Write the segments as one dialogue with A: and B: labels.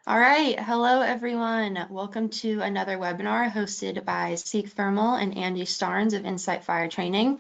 A: All right, hello everyone. Welcome to another webinar hosted by Seek Thermal and Andy Starnes of Insight Fire Training.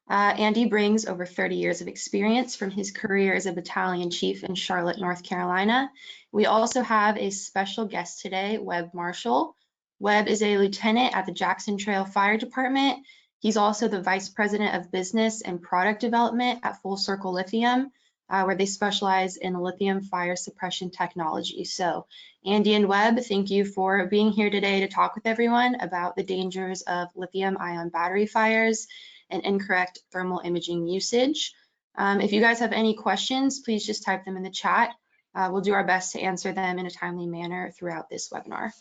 A: Andy brings over 30 years of experience from his career as a battalion chief in Charlotte, North Carolina. We also have a special guest today, Webb Marshall. Webb is a lieutenant at the Jackson Trail Fire Department. He's also the vice president of business and product development at Full Circle Lithium, where they specialize in lithium fire suppression technology. So Andy and Webb, thank you for being here today to talk with everyone about the dangers of lithium-ion battery fires and incorrect thermal imaging usage. If you guys have any questions, please just type them in the chat. We'll do our best to answer them in a timely manner throughout this webinar.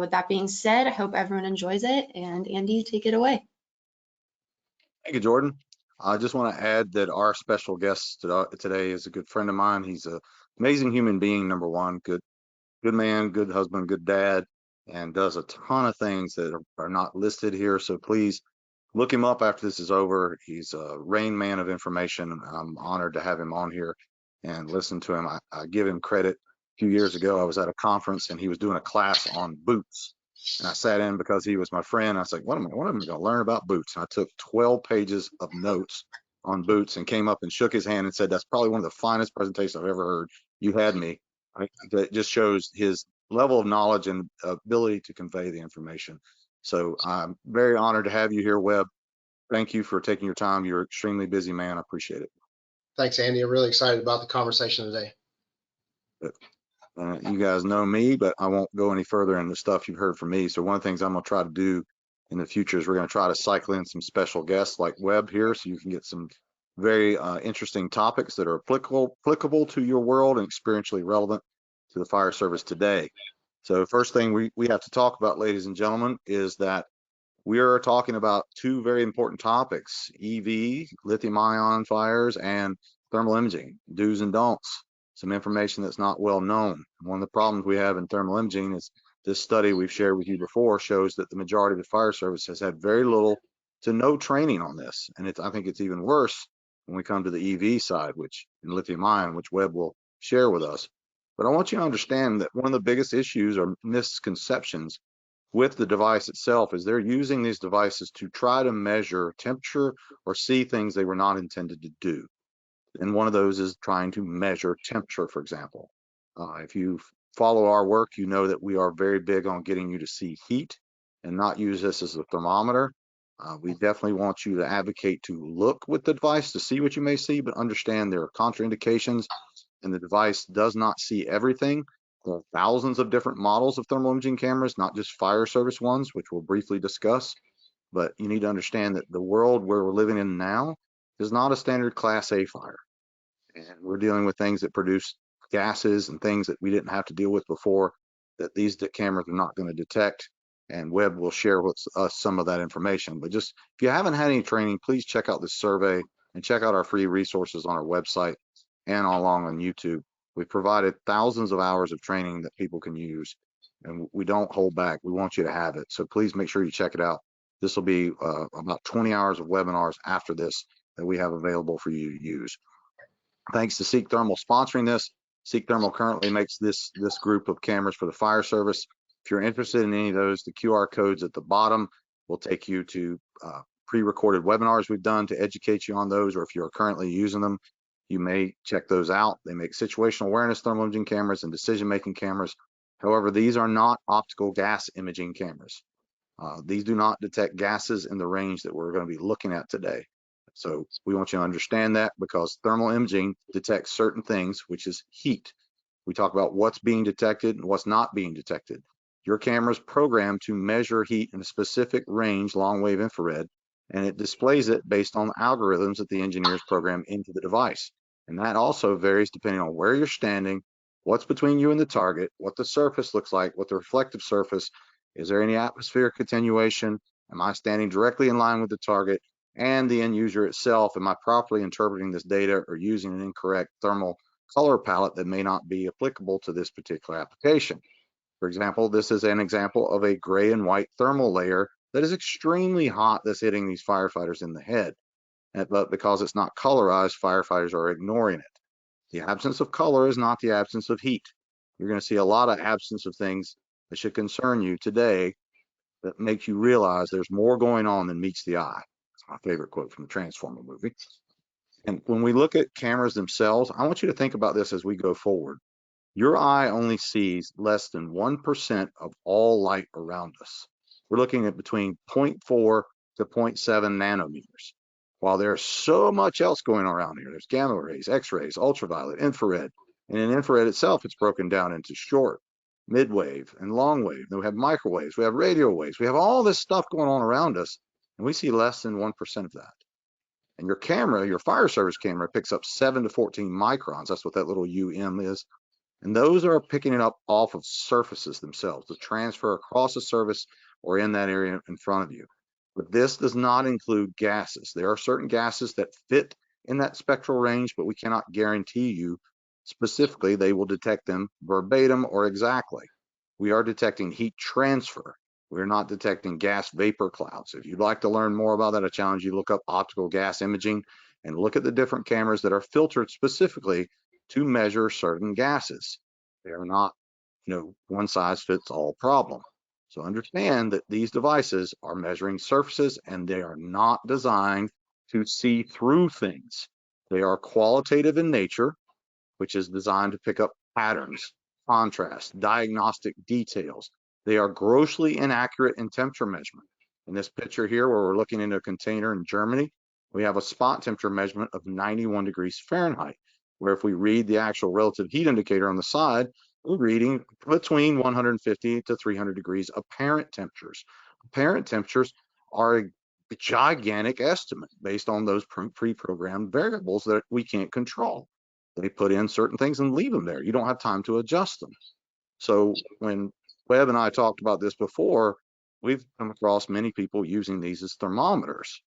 A: With that being said, I hope everyone enjoys it, and Andy, take it away.
B: Thank you, Jordan. I just want to add that our special guest today is a good friend of mine. He's an amazing human being, number one, good man, good husband, good dad, and does a ton of things that are not listed here. So please look him up after this is over. He's a rain man of information. I'm honored to have him on here and listen to him. I give him credit. A few years ago, I was at a conference and he was doing a class on boots. And I sat in because he was my friend. I was like, what am I going to learn about boots? And I took 12 pages of notes on boots and came up and shook his hand and said, that's probably one of the finest presentations I've ever heard. You had me. That just shows his level of knowledge and ability to convey the information. So I'm very honored to have you here, Webb. Thank you for taking your time. You're an extremely busy man. I appreciate it.
C: Thanks, Andy. I'm really excited about the conversation today.
B: You guys know me, but I won't go any further in the stuff you've heard from me. So one of the things I'm going to try to do in the future is we're going to try to cycle in some special guests like Webb here, so you can get some very interesting topics that are applicable to your world and experientially relevant to the fire service today. So first thing we have to talk about, ladies and gentlemen, is that we are talking about two very important topics: EV, lithium-ion fires, and thermal imaging, do's and don'ts. Some information that's not well known. One of the problems we have in thermal imaging is this study we've shared with you before shows that the majority of the fire service has had very little to no training on this. And I think it's even worse when we come to the EV side, which in lithium-ion, which Webb will share with us. But I want you to understand that one of the biggest issues or misconceptions with the device itself is they're using these devices to try to measure temperature or see things they were not intended to do. And one of those is trying to measure temperature, for example. If you follow our work, you know that we are very big on getting you to see heat and not use this as a thermometer. We definitely want you to advocate to look with the device to see what you may see, but understand there are contraindications and the device does not see everything. There are thousands of different models of thermal imaging cameras, not just fire service ones, which we'll briefly discuss. But you need to understand that the world where we're living in now is not a standard Class A fire. And we're dealing with things that produce gases and things that we didn't have to deal with before that these cameras are not going to detect. And Webb will share with us some of that information. But just if you haven't had any training, please check out this survey and check out our free resources on our website and along on YouTube. We've provided thousands of hours of training that people can use, and we don't hold back. We want you to have it. So please make sure you check it out. This will be about 20 hours of webinars after this that we have available for you to use. Thanks to Seek Thermal sponsoring this. Seek Thermal currently makes this group of cameras for the fire service. If you're interested in any of those, the QR codes at the bottom will take you to pre-recorded webinars we've done to educate you on those, or if you're currently using them, you may check those out. They make situational awareness thermal imaging cameras and decision-making cameras. However, these are not optical gas imaging cameras. These do not detect gases in the range that we're going to be looking at today. So we want you to understand that, because thermal imaging detects certain things, which is heat. We talk about what's being detected and what's not being detected. Your camera is programmed to measure heat in a specific range, long wave infrared, and it displays it based on algorithms that the engineers program into the device. And that also varies depending on where you're standing, what's between you and the target, what the surface looks like, what the reflective surface, is there any atmospheric attenuation, am I standing directly in line with the target, and the end user itself, am I properly interpreting this data or using an incorrect thermal color palette that may not be applicable to this particular application. For example, this is an example of a gray and white thermal layer that is extremely hot that's hitting these firefighters in the head. But because it's not colorized, firefighters are ignoring it. The absence of color is not the absence of heat. You're going to see a lot of absence of things that should concern you today that makes you realize there's more going on than meets the eye. It's my favorite quote from the Transformer movie. And when we look at cameras themselves, I want you to think about this as we go forward. Your eye only sees less than 1% of all light around us. We're looking at between 0.4 to 0.7 nanometers. While there's so much else going on around here, there's gamma rays, X-rays, ultraviolet, infrared. And in infrared itself, it's broken down into short, midwave, and long wave. Then we have microwaves, we have radio waves, we have all this stuff going on around us, and we see less than 1% of that. And your camera, your fire service camera, picks up 7 to 14 microns. That's what that little UM is. And those are picking it up off of surfaces themselves to transfer across a surface or in that area in front of you. But this does not include gases. There are certain gases that fit in that spectral range, but we cannot guarantee you specifically they will detect them verbatim or exactly. We are detecting heat transfer. We're not detecting gas vapor clouds. If you'd like to learn more about that, I challenge you to look up optical gas imaging and look at the different cameras that are filtered specifically to measure certain gases. They are not, one size fits all problem. So understand that these devices are measuring surfaces and they are not designed to see through things. They are qualitative in nature, which is designed to pick up patterns, contrast, diagnostic details. They are grossly inaccurate in temperature measurement. In this picture here, where we're looking into a container in Germany, we have a spot temperature measurement of 91 degrees Fahrenheit, where if we read the actual relative heat indicator on the side, we're reading between 150 to 300 degrees apparent temperatures. Apparent temperatures are a gigantic estimate based on those pre-programmed variables that we can't control. They put in certain things and leave them there. You don't have time to adjust them. So when Webb and I talked about this before, we've come across many people using these as thermometers.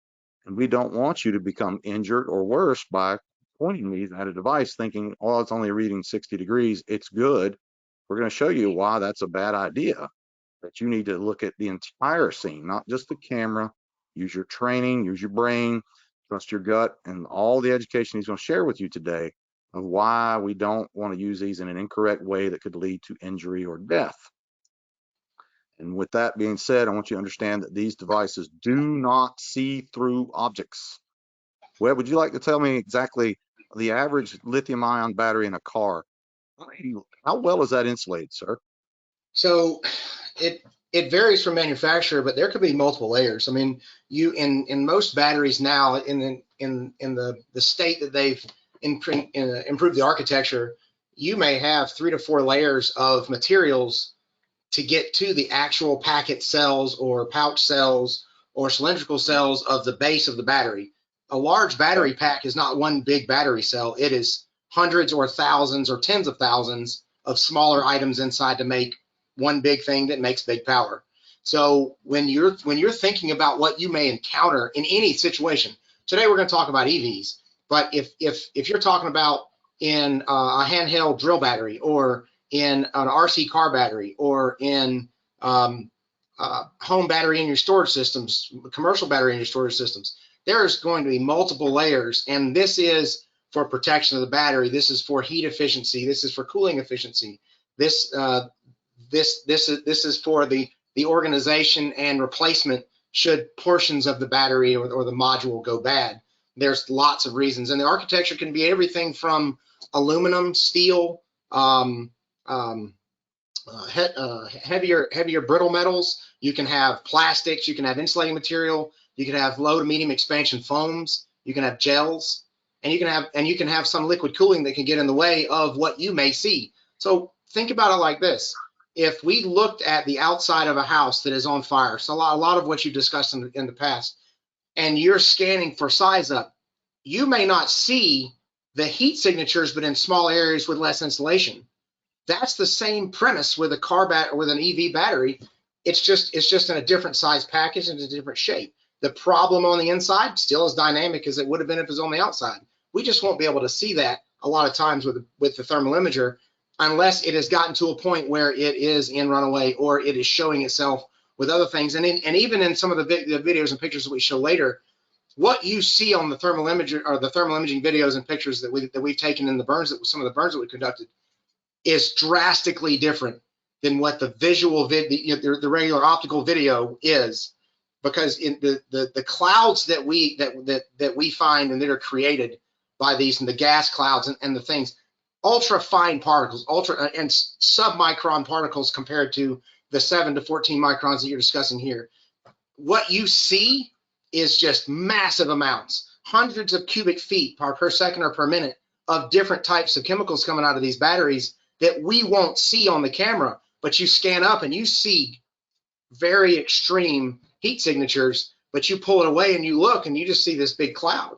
B: And we don't want you to become injured or worse by pointing these at a device thinking, oh, it's only reading 60 degrees, it's good. We're going to show you why that's a bad idea, that you need to look at the entire scene, not just the camera. Use your training, use your brain, trust your gut, and all the education he's going to share with you today of why we don't want to use these in an incorrect way that could lead to injury or death. And with that being said, I want you to understand that these devices do not see through objects. Webb, would you like to tell me exactly the average lithium-ion battery in a car? How well is that insulated, sir?
C: So it varies from manufacturer, but there could be multiple layers. I mean, you in most batteries now in the state that they've improved the architecture, you may have 3 to 4 layers of materials to get to the actual packet cells or pouch cells or cylindrical cells of the base of the battery. A large battery pack is not one big battery cell. It is hundreds or thousands or tens of thousands of smaller items inside to make one big thing that makes big power. So when you're thinking about what you may encounter in any situation, today we're going to talk about EVs, but if you're talking about in a handheld drill battery or in an RC car battery or in home battery in your storage systems, commercial battery in your storage systems, there's going to be multiple layers, and this is for protection of the battery. This is for heat efficiency. This is for cooling efficiency. This is for the organization and replacement should portions of the battery or the module go bad. There's lots of reasons, and the architecture can be everything from aluminum, steel, heavier brittle metals. You can have plastics. You can have insulating material. You can have low to medium expansion foams. You can have gels, and you can have some liquid cooling that can get in the way of what you may see. So think about it like this. If we looked at the outside of a house that is on fire, so a lot of what you discussed in the past, and you're scanning for size up, you may not see the heat signatures, but in small areas with less insulation. That's the same premise with a car with an EV battery. It's just in a different size package and a different shape. The problem on the inside still as dynamic as it would have been if it was on the outside. We just won't be able to see that a lot of times with the thermal imager unless it has gotten to a point where it is in runaway or it is showing itself with other things. And even in some of the videos and pictures that we show later, what you see on the thermal imager or the thermal imaging videos and pictures that we've taken in the burns, some of the burns that we conducted, is drastically different than what the visual the regular optical video is, because in the clouds that we find and that are created by these, and the gas clouds and the things, ultra fine particles, ultra and submicron particles compared to the 7 to 14 microns that you're discussing here. What you see is just massive amounts, hundreds of cubic feet per second or per minute of different types of chemicals coming out of these batteries that we won't see on the camera, but you scan up and you see very extreme heat signatures, but you pull it away and you look and you just see this big cloud.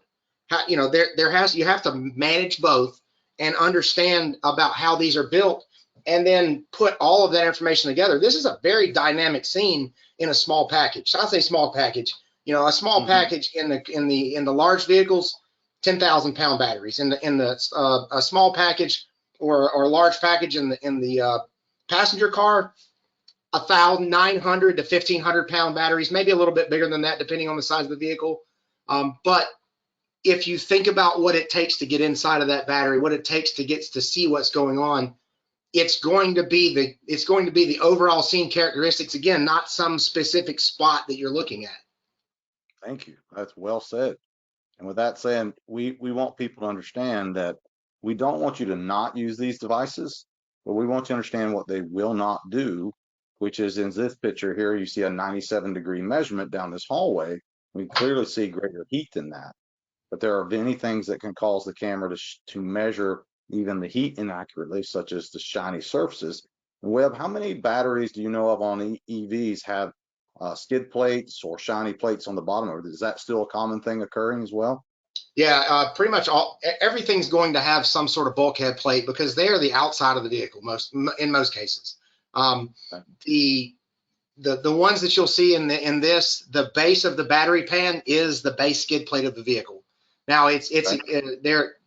C: You know, you have to manage both and understand about how these are built, and then put all of that information together. This is a very dynamic scene in a small package. So I say small package. You know, a small package in the large vehicles, 10,000 pound batteries. In the a small package or a large package in the passenger car, 1,900 to 1,500 pound batteries, maybe a little bit bigger than that depending on the size of the vehicle. But if you think about what it takes to get inside of that battery, what it takes to see what's going on, it's going to be the overall scene characteristics, again, not some specific spot that you're looking at.
B: Thank you. That's well said. And with that said, we want people to understand that we don't want you to not use these devices, but we want you to understand what they will not do, which is in this picture here, you see a 97-degree measurement down this hallway. We clearly see greater heat than that. But there are many things that can cause the camera to measure even the heat inaccurately, such as the shiny surfaces. Webb, how many batteries do you know of on EVs have skid plates or shiny plates on the bottom of it? Is that still a common thing occurring as well?
C: Yeah, pretty much everything's going to have some sort of bulkhead plate because they are the outside of the vehicle in most cases. Okay. The ones that you'll see in the base of the battery pan is the base skid plate of the vehicle. Now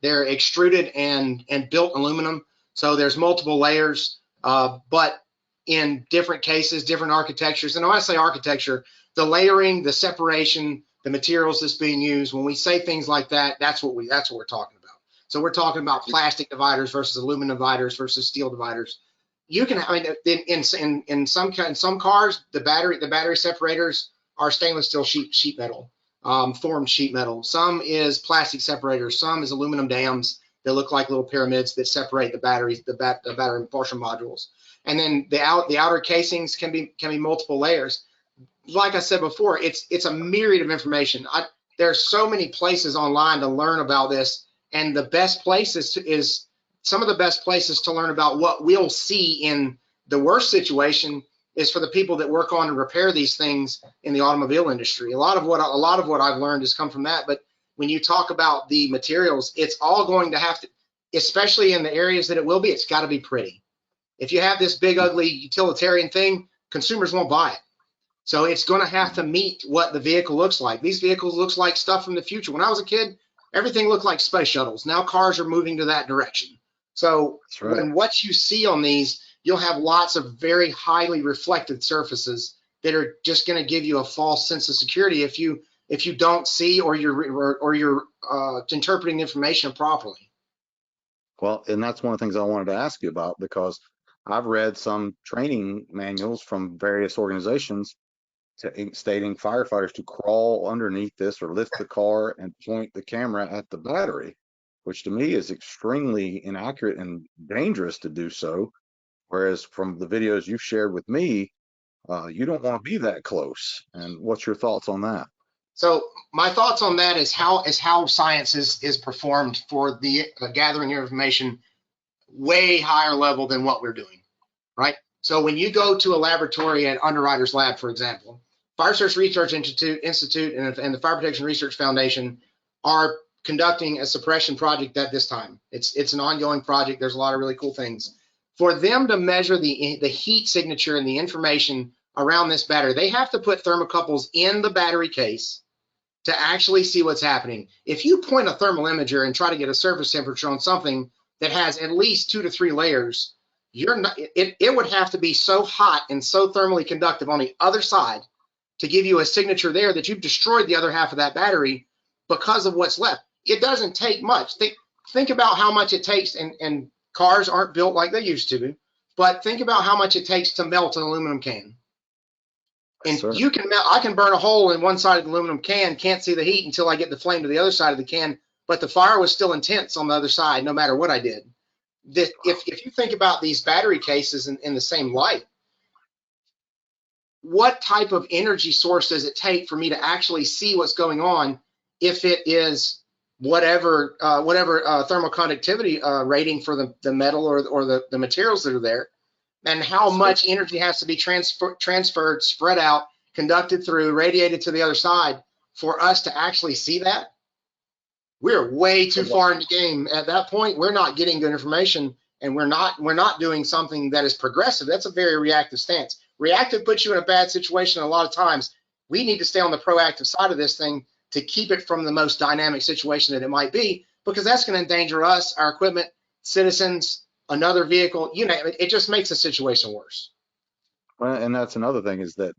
C: they're extruded and built aluminum, so there's multiple layers, but in different cases, different architectures. And when I say architecture, the layering, the separation, the materials that's being used, when we say things like that, that's what we're talking about. So we're talking about plastic dividers versus aluminum dividers versus steel dividers. You can, I mean, in some cars, the battery separators are stainless steel sheet metal. Formed sheet metal. Some is plastic separators. Some is aluminum dams that look like little pyramids that separate the batteries, the battery propulsion modules. And then the outer casings can be multiple layers. Like I said before, it's a myriad of information. There's so many places online to learn about this, and the best places is some of the best places to learn about what we'll see in the worst situation is for the people that work on and repair these things in the automobile industry. A lot of what I've learned has come from that. But when you talk about the materials, it's all going to have to, especially in the areas that it will be, it's got to be pretty. If you have this big, ugly utilitarian thing, consumers won't buy it. So it's going to have to meet what the vehicle looks like. These vehicles looks like stuff from the future. When I was a kid, everything looked like space shuttles. Now cars are moving to that direction. So when what you see on these, you'll have lots of very highly reflected surfaces that are just going to give you a false sense of security if you don't see or you're interpreting information properly.
B: Well, and that's one of the things I wanted to ask you about, because I've read some training manuals from various organizations stating firefighters to crawl underneath this or lift the car and point the camera at the battery, which to me is extremely inaccurate and dangerous to do so. Whereas from the videos you've shared with me, you don't want to be that close. And what's your thoughts on that?
C: So my thoughts on that is how science is performed for the gathering information way higher level than what we're doing, right? So when you go to a laboratory at Underwriters Lab, for example, Fire Service Research Institute and the Fire Protection Research Foundation are conducting a suppression project at this time. It's an ongoing project. There's a lot of really cool things. For them to measure the heat signature and the information around this battery, they have to put thermocouples in the battery case to actually see what's happening. If you point a thermal imager and try to get a surface temperature on something that has at least 2 to 3 layers, it would have to be so hot and so thermally conductive on the other side to give you a signature there that you've destroyed the other half of that battery because of what's left. It doesn't take much. Think about how much it takes, and Cars aren't built like they used to, but think about how much it takes to melt an aluminum can.
B: Yes,
C: And
B: sir.
C: you can melt, I can burn a hole in one side of the aluminum can, can't see the heat until I get the flame to the other side of the can, but the fire was still intense on the other side, no matter what I did. If you think about these battery cases in the same light, what type of energy source does it take for me to actually see what's going on if it is whatever thermal conductivity rating for the metal or the materials that are there, and how much energy has to be transferred, spread out, conducted through, radiated to the other side for us to actually see that? We're way too far in the game. At that point, we're not getting good information, and we're not doing something that is progressive. That's a very reactive stance. Reactive puts you in a bad situation a lot of times. We need to stay on the proactive side of this thing to keep it from the most dynamic situation that it might be, because that's going to endanger us, our equipment, citizens, another vehicle, you name it. It just makes the situation worse.
B: Well, and that's another thing is that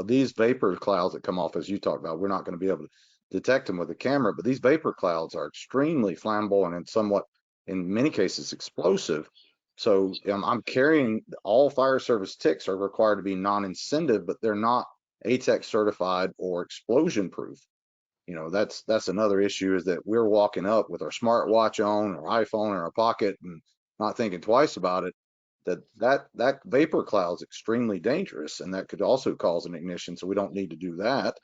B: these vapor clouds that come off, as you talked about, we're not going to be able to detect them with a camera, but these vapor clouds are extremely flammable and somewhat, in many cases, explosive. So I'm carrying, all fire service ticks are required to be non-incendive, but they're not ATEX certified or explosion proof. You know, that's another issue, is that we're walking up with our smartwatch on, our iPhone in our pocket, and not thinking twice about it. That vapor cloud is extremely dangerous, and that could also cause an ignition. So we don't need to do that.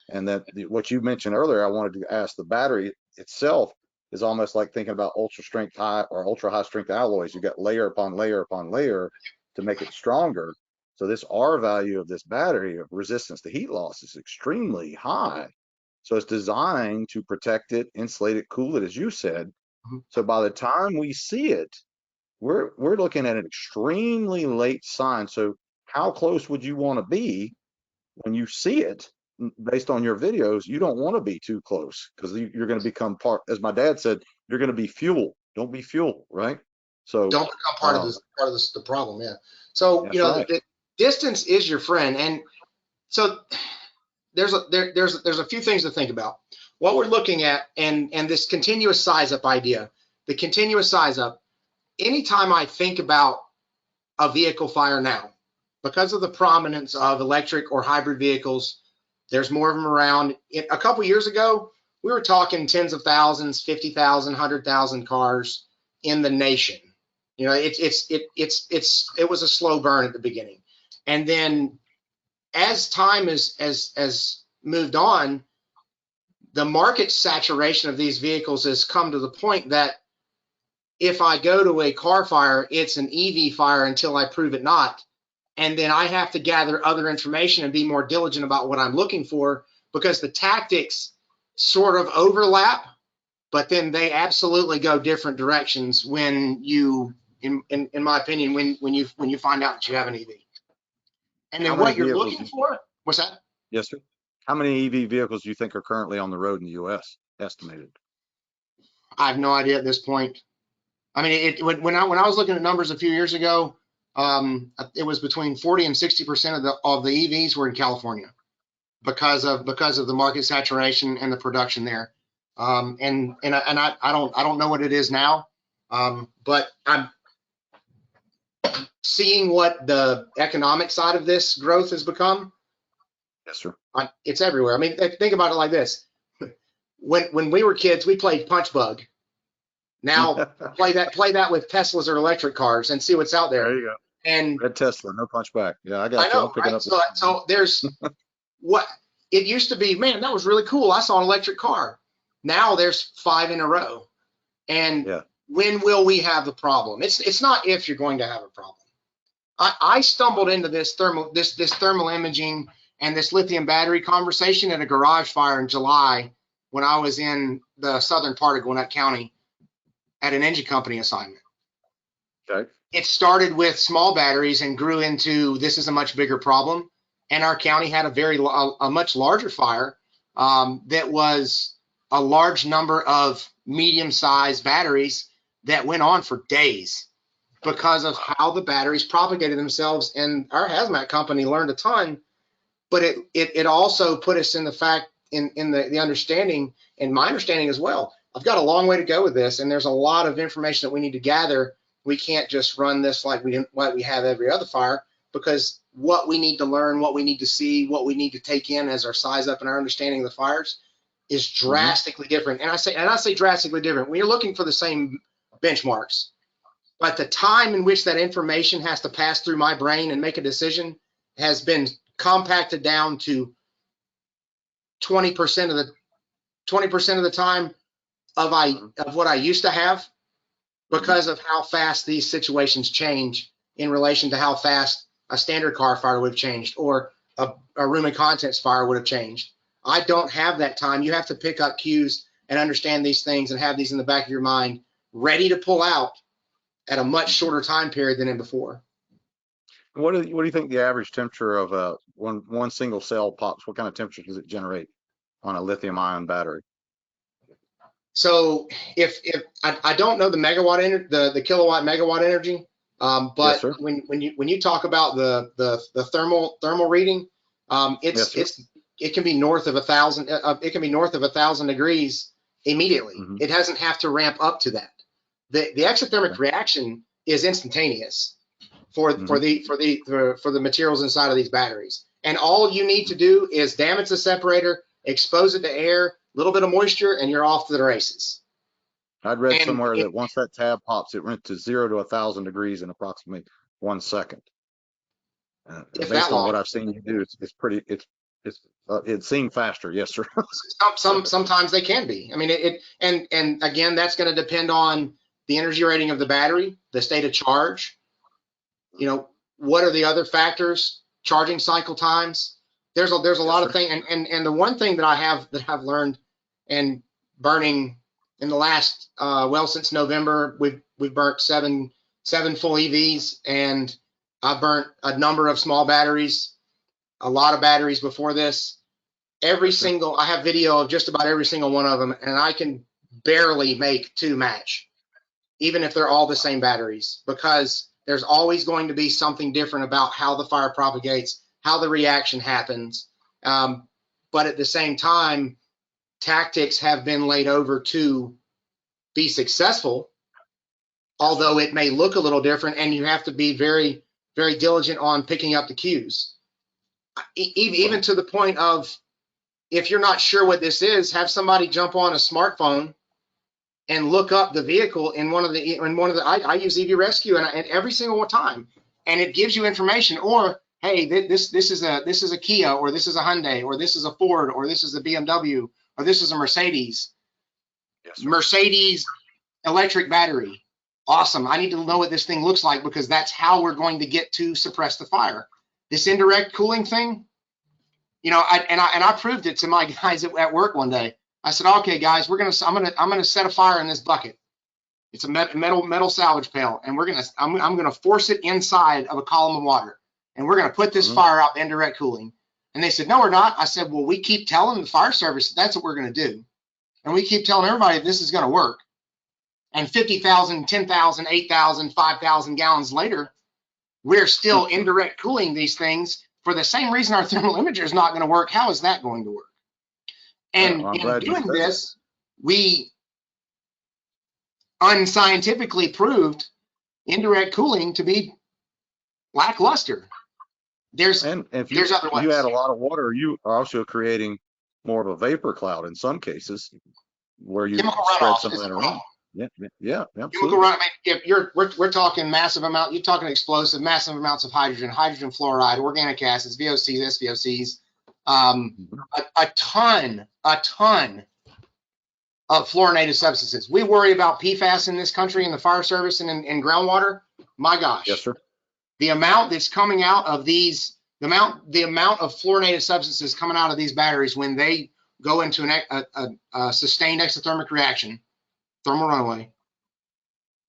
B: And that what you mentioned earlier, I wanted to ask, the battery itself is almost like thinking about ultra strength high or ultra high strength alloys. You got layer upon layer upon layer to make it stronger. So this R value of this battery of resistance to heat loss is extremely high. So it's designed to protect it, insulate it, cool it, as you said. So by the time we see it, we're looking at an extremely late sign. So how close would you want to be when you see it? Based on your videos, you don't want to be too close, because you're going to become part, as my dad said, you're going to be fuel. Don't be fuel, right? So
C: don't become part of the problem. Yeah. So
B: right.
C: the distance is your friend, and so there's a few things to think about. What we're looking at, and this continuous size up idea, the continuous size up. Anytime I think about a vehicle fire now, because of the prominence of electric or hybrid vehicles, there's more of them around. A couple years ago, we were talking tens of thousands, 50,000, 100,000 cars in the nation. You know, it was a slow burn at the beginning, and then as time has moved on, the market saturation of these vehicles has come to the point that if I go to a car fire, it's an EV fire until I prove it not. And then I have to gather other information and be more diligent about what I'm looking for, because the tactics sort of overlap, but then they absolutely go different directions when you, in my opinion, when you find out that you have an EV. And then what you're looking for, what's that?
B: Yes, sir. How many EV vehicles do you think are currently on the road in the U.S. estimated?
C: I have no idea at this point. I mean, when I was looking at numbers a few years ago, it was between 40 and 60% of the EVs were in California because of the market saturation and the production there. And I don't know what it is now, but I'm seeing what the economic side of this growth has become.
B: Yes, sir.
C: It's everywhere. I mean, think about it like this: when we were kids, we played punch bug. Now play that with Teslas or electric cars and see what's out there.
B: There you go.
C: And
B: red Tesla, no punch back. Yeah, I got
C: I know,
B: you.
C: right? So there's what it used to be. Man, that was really cool. I saw an electric car. Now there's 5 in a row. And when will we have the problem? It's not if you're going to have a problem. I stumbled into this thermal imaging and this lithium battery conversation at a garage fire in July when I was in the southern part of Gwinnett County at an engine company assignment.
B: Okay.
C: It started with small batteries and grew into, this is a much bigger problem. And our county had a much larger fire that was a large number of medium-sized batteries that went on for days because of how the batteries propagated themselves. And our hazmat company learned a ton, but it also put us in the fact, in the understanding, and my understanding as well. I've got a long way to go with this, and there's a lot of information that we need to gather We can't just run this like we have every other fire, because what we need to learn, what we need to see, what we need to take in as our size up and our understanding of the fires is drastically different. And I say drastically different. When you're looking for the same benchmarks, but the time in which that information has to pass through my brain and make a decision has been compacted down to 20% of the time of what I used to have, because of how fast these situations change in relation to how fast a standard car fire would have changed, or a room and contents fire would have changed. I don't have that time. You have to pick up cues and understand these things and have these in the back of your mind ready to pull out at a much shorter time period than in before.
B: What do you think the average temperature of one single cell pops? What kind of temperature does it generate on a lithium-ion battery?
C: So if I don't know the megawatt energy, the kilowatt megawatt energy, but
B: Yes,
C: when you talk about the thermal reading, it can be north of 1,000. It can be north of 1,000 degrees immediately. It doesn't have to ramp up to that. The exothermic reaction is instantaneous for the materials inside of these batteries, and all you need to do is damage the separator, expose it to air, a little bit of moisture, and you're off to the races.
B: I'd read somewhere that once that tab pops, it went to 0 to 1,000 degrees in approximately 1 second. Based on what I've seen you do, it seemed faster. Yes, sir.
C: Sometimes they can be. I mean, and again, that's going to depend on the energy rating of the battery, the state of charge. You know, what are the other factors? Charging cycle times. There's a lot of things, and the one thing that I've learned, and burning in the last since November, we've burnt seven full EVs, and I burnt a number of small batteries, a lot of batteries before this. I have video of just about every single one of them, and I can barely make 2 match, even if they're all the same batteries, because there's always going to be something different about how the fire propagates, how the reaction happens. But at the same time, tactics have been laid over to be successful, although it may look a little different, and you have to be very, very diligent on picking up the cues. Even to the point of, if you're not sure what this is, have somebody jump on a smartphone and look up the vehicle in one of the I use EV Rescue and every single time, and it gives you information. Or, hey, this is a Kia, or this is a Hyundai, or this is a Ford, or this is a BMW, or this is a Mercedes. Yes, Mercedes electric battery. Awesome. I need to know what this thing looks like, because that's how we're going to get to suppress the fire. This indirect cooling thing, you know, I proved it to my guys at work one day. I said, okay, guys, I'm gonna set a fire in this bucket. It's a metal salvage pail, and I'm gonna force it inside of a column of water, and we're gonna put this fire out, indirect cooling. And they said, no, we're not. I said, well, we keep telling the fire service that's what we're gonna do, and we keep telling everybody this is gonna work. And 50,000, 10,000, 8,000, 5,000 gallons later, we're still indirect cooling these things for the same reason our thermal imager is not going to work. How is that going to work? And in doing this, we unscientifically proved indirect cooling to be lackluster. There's other ways.
B: If you add a lot of water, you are also creating more of a vapor cloud in some cases, where you spread some of that around. Yeah, absolutely.
C: I mean, if we're talking massive amount, you're talking explosive, massive amounts of hydrogen fluoride, organic acids, VOCs, SVOCs, a ton of fluorinated substances. We worry about PFAS in this country, in the fire service, and in groundwater. My gosh.
B: Yes, sir.
C: The amount that's coming out of these, the amount of fluorinated substances coming out of these batteries when they go into a sustained exothermic reaction, thermal runaway,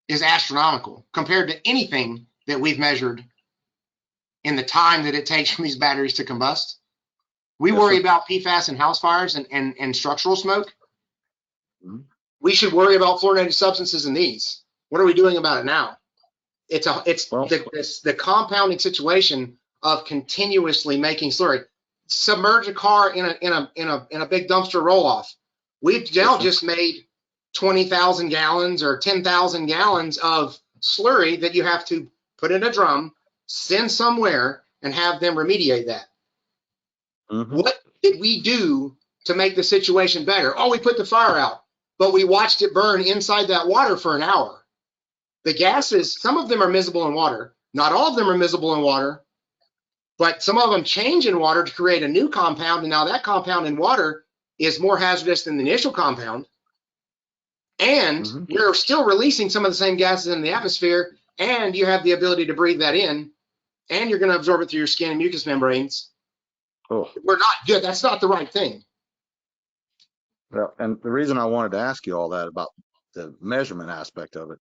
C: is astronomical compared to anything that we've measured in the time that it takes for these batteries to combust. We worry about PFAS and house fires and structural smoke. We should worry about fluorinated substances in these. What are we doing about it now? It's the compounding situation of continuously making slurry. Submerge a car in a big dumpster roll off. We've now just made 20,000 gallons or 10,000 gallons of slurry that you have to put in a drum, send somewhere, and have them remediate that. What did we do to make the situation better? Oh, we put the fire out, but we watched it burn inside that water for an hour. The gases, some of them are miscible in water. Not all of them are miscible in water, but some of them change in water to create a new compound, and now that compound in water is more hazardous than the initial compound. And we're still releasing some of the same gases in the atmosphere, and you have the ability to breathe that in, and you're going to absorb it through your skin and mucous membranes.
B: Oh.
C: We're not good. That's not the right thing.
B: Well, and the reason I wanted to ask you all that about the measurement aspect of it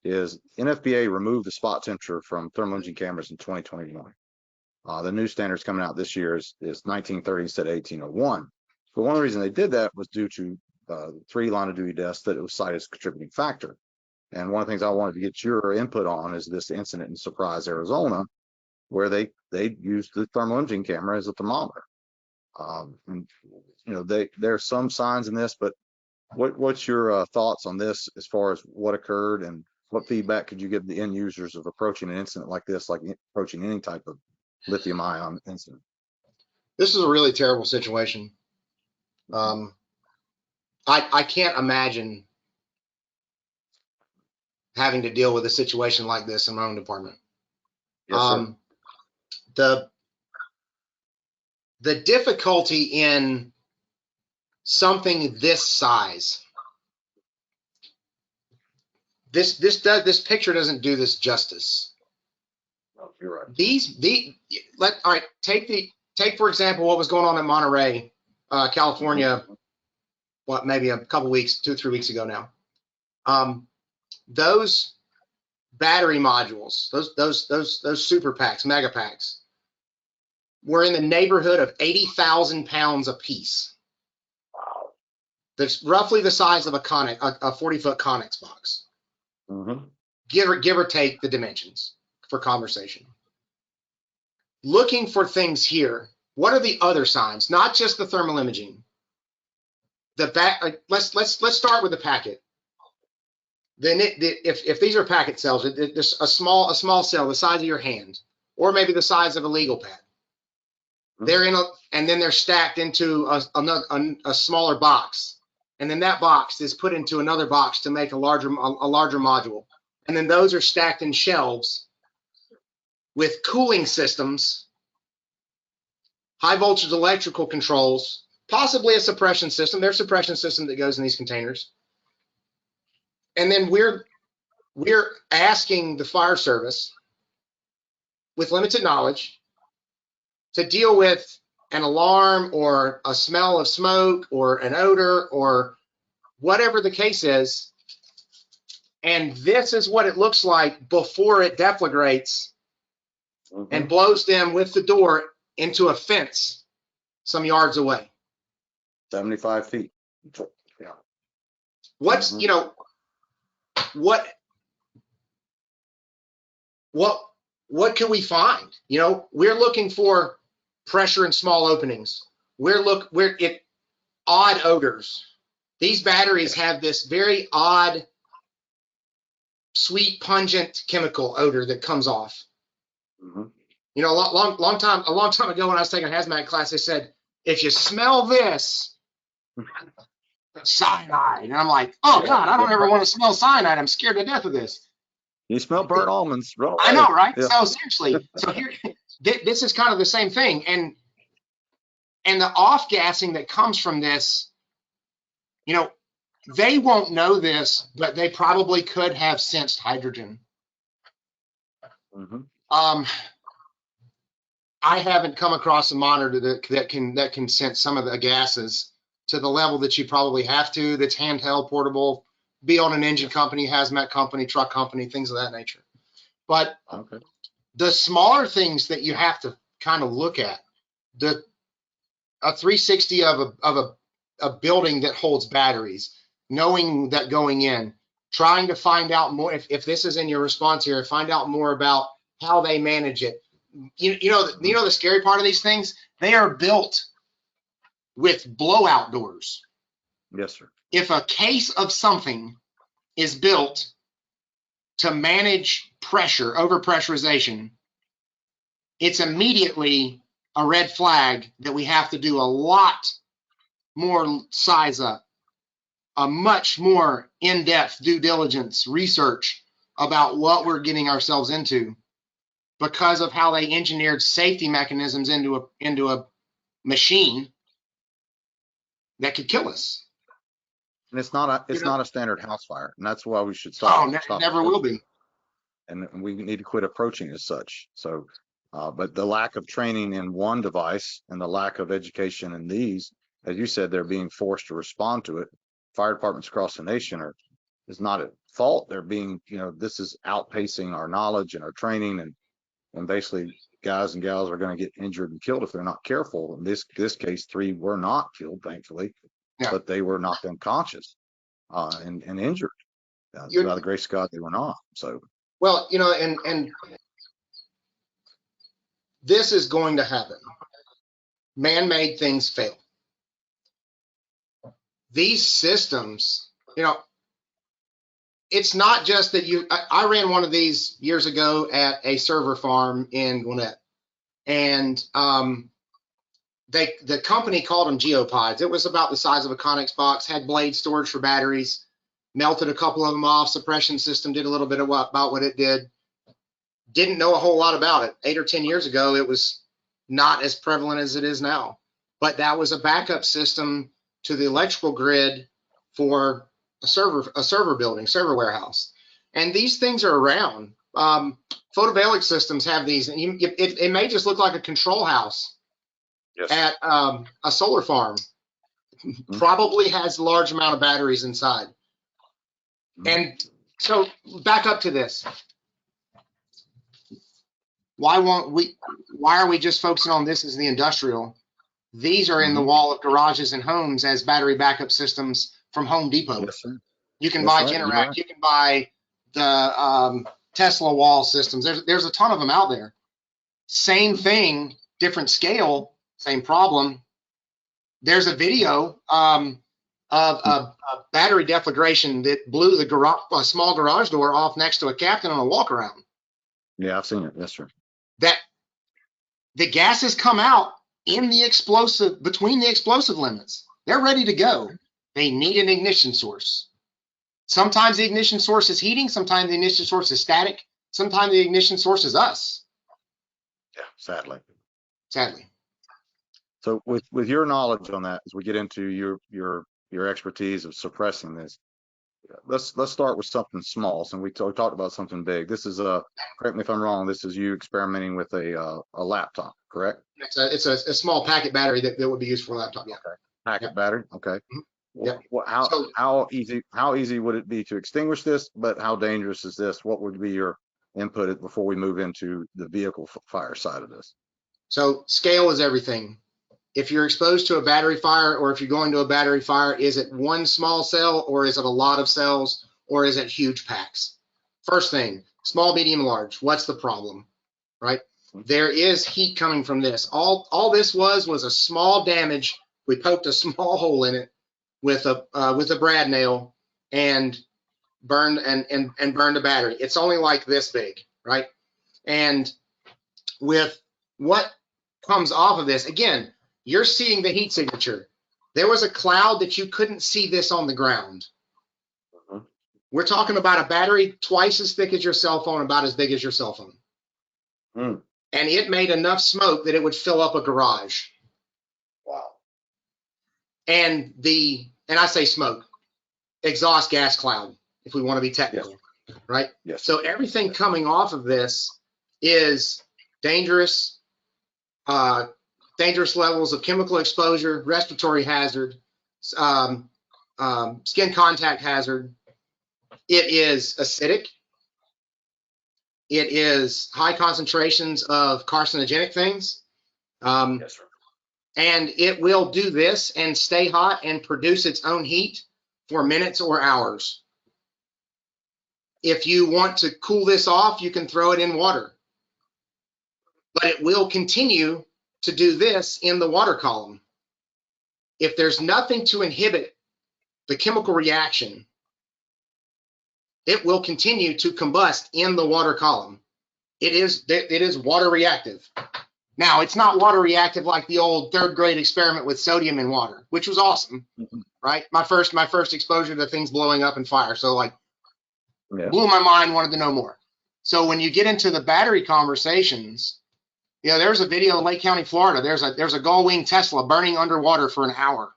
B: is NFPA removed the spot temperature from thermal imaging cameras in 2021. The new standards coming out this year is 1930 instead of 1801. But one reason they did that was due to 3 line of duty deaths that it was cited as a contributing factor. And one of the things I wanted to get your input on is this incident in Surprise, Arizona, where they used the thermal imaging camera as a thermometer. And, you know, there's some signs in this, but what's your thoughts on this as far as what occurred, and what feedback could you give the end users of approaching an incident like this, like approaching any type of lithium-ion incident?
C: This is a really terrible situation. I can't imagine having to deal with a situation like this in my own department.
B: Yes, sir.
C: The difficulty in something this size, this picture doesn't do this justice.
B: Oh, you're right.
C: All right, take for example what was going on in Monterey, California, maybe a couple weeks, 2-3 weeks ago now. Those battery modules, those super packs, mega packs, were in the neighborhood of 80,000 pounds a piece.
B: Wow.
C: That's roughly the size of a 40-foot Connex box. Give or take the dimensions for conversation. Looking for things here. What are the other signs? Not just the thermal imaging. Let's start with the packet. Then if these are packet cells, there's a small cell the size of your hand, or maybe the size of a legal pad. They're and then they're stacked into a smaller box, and then that box is put into another box to make a larger module, and then those are stacked in shelves with cooling systems, high voltage electrical controls, possibly a suppression system. There's a suppression system that goes in these containers. And then we're asking the fire service with limited knowledge to deal with an alarm or a smell of smoke or an odor or whatever the case is. And this is what it looks like before it deflagrates and blows them with the door into a fence some yards away.
B: 75 feet. Yeah.
C: What's, you know, what can we find? You know, we're looking for pressure in small openings. We're odd odors. These batteries have this very odd, sweet, pungent chemical odor that comes off. You know, a long time ago when I was taking a hazmat class, they said, if you smell this, cyanide. And I'm like, oh God, I don't ever want to smell cyanide. I'm scared to death of this.
B: You smell burnt almonds. Run away.
C: I know, right?
B: Yeah.
C: So seriously, so here, this is kind of the same thing. And the off gassing that comes from this, you know, they won't know this, but they probably could have sensed hydrogen. I haven't come across a monitor that can sense some of the gases to the level that you probably have to, that's handheld, portable, be on an engine company, hazmat company, truck company, things of that nature. But the smaller things that you have to kind of look at, a 360 of a building that holds batteries, knowing that going in, trying to find out more, if this is in your response here, find out more about how they manage it. You know the scary part of these things? They are built with blowout doors.
B: Yes, sir.
C: If a case of something is built to manage pressure, overpressurization, it's immediately a red flag that we have to do a lot more size up, a much more in-depth due diligence research about what we're getting ourselves into because of how they engineered safety mechanisms into a machine that could kill us.
B: And it's not a standard house fire, and that's why we should stop.
C: It never will be.
B: And we need to quit approaching as such. So, but the lack of training in one device and the lack of education in these, as you said, they're being forced to respond to it. Fire departments across the nation is not at fault. They're being, this is outpacing our knowledge and our training, and basically guys and gals are going to get injured and killed if they're not careful. In this case, 3 were not killed, thankfully, but they were knocked unconscious and injured. By the grace of God, they were not. So.
C: Well, and this is going to happen. Man-made things fail. These systems, it's not just that I ran one of these years ago at a server farm in Gwinnett, and the company called them geopods. It was about the size of a Conex box, had blade storage for batteries, melted a couple of them off, suppression system, did a little bit about what it did. Didn't know a whole lot about it. 8 or 10 years ago, it was not as prevalent as it is now. But that was a backup system to the electrical grid for a server building, server warehouse. And these things are around. Photovoltaic systems have these, and it may just look like a control house at a solar farm. Probably has a large amount of batteries inside. And so back up to this. Why are we just focusing on this as the industrial? These are in the wall of garages and homes as battery backup systems from Home Depot.
B: Yes, sir.
C: You can buy Generac, you can buy the Tesla wall systems. There's a ton of them out there. Same thing, different scale, same problem. There's a video of a battery deflagration that blew a small garage door off next to a captain on a walk around.
B: Yeah, I've seen it. Yes, sir.
C: That the gases come out in the explosive, between the explosive limits. They're ready to go. They need an ignition source. Sometimes the ignition source is heating. Sometimes the ignition source is static. Sometimes the ignition source is us.
B: Yeah, sadly.
C: So
B: with your knowledge on that, as we get into your expertise of suppressing this, let's start with something small. So we talked about something big. This is correct me if I'm wrong, this is you experimenting with a laptop, correct?
C: It's a small packet battery that would be used for a laptop. Yeah.
B: Okay. Packet battery. Okay.
C: Yep.
B: How easy would it be to extinguish this? But how dangerous is this? What would be your input before we move into the vehicle fire side of this?
C: So scale is everything. If you're exposed to a battery fire, or if you're going to a battery fire, is it one small cell, or is it a lot of cells, or is it huge packs? First thing, small, medium, large. What's the problem, right? There is heat coming from this. All this was a small damage. We poked a small hole in it with a brad nail and burned and burned a battery. It's only like this big, right? And with what comes off of this, again, you're seeing the heat signature. There was a cloud that you couldn't see this on the ground. We're talking about a battery twice as thick as your cell phone, about as big as your cell phone. And it made enough smoke that it would fill up a garage.
B: Wow.
C: And I say smoke, exhaust gas cloud, if we want to be technical, right?
B: Yes.
C: So everything coming off of this is dangerous. Dangerous levels of chemical exposure, respiratory hazard, skin contact hazard. It is acidic. It is high concentrations of carcinogenic things.
B: Yes, sir.
C: And it will do this and stay hot and produce its own heat for minutes or hours. If you want to cool this off, you can throw it in water. But it will continue to do this in the water column. If there's nothing to inhibit the chemical reaction, it will continue to combust in the water column. It is water reactive. Now, it's not water reactive like the old 3rd grade experiment with sodium in water, which was awesome, right? My first exposure to things blowing up in fire. So like, blew my mind, wanted to know more. So when you get into the battery conversations, you know, there's a video in Lake County, Florida. There's a gull-wing Tesla burning underwater for an hour.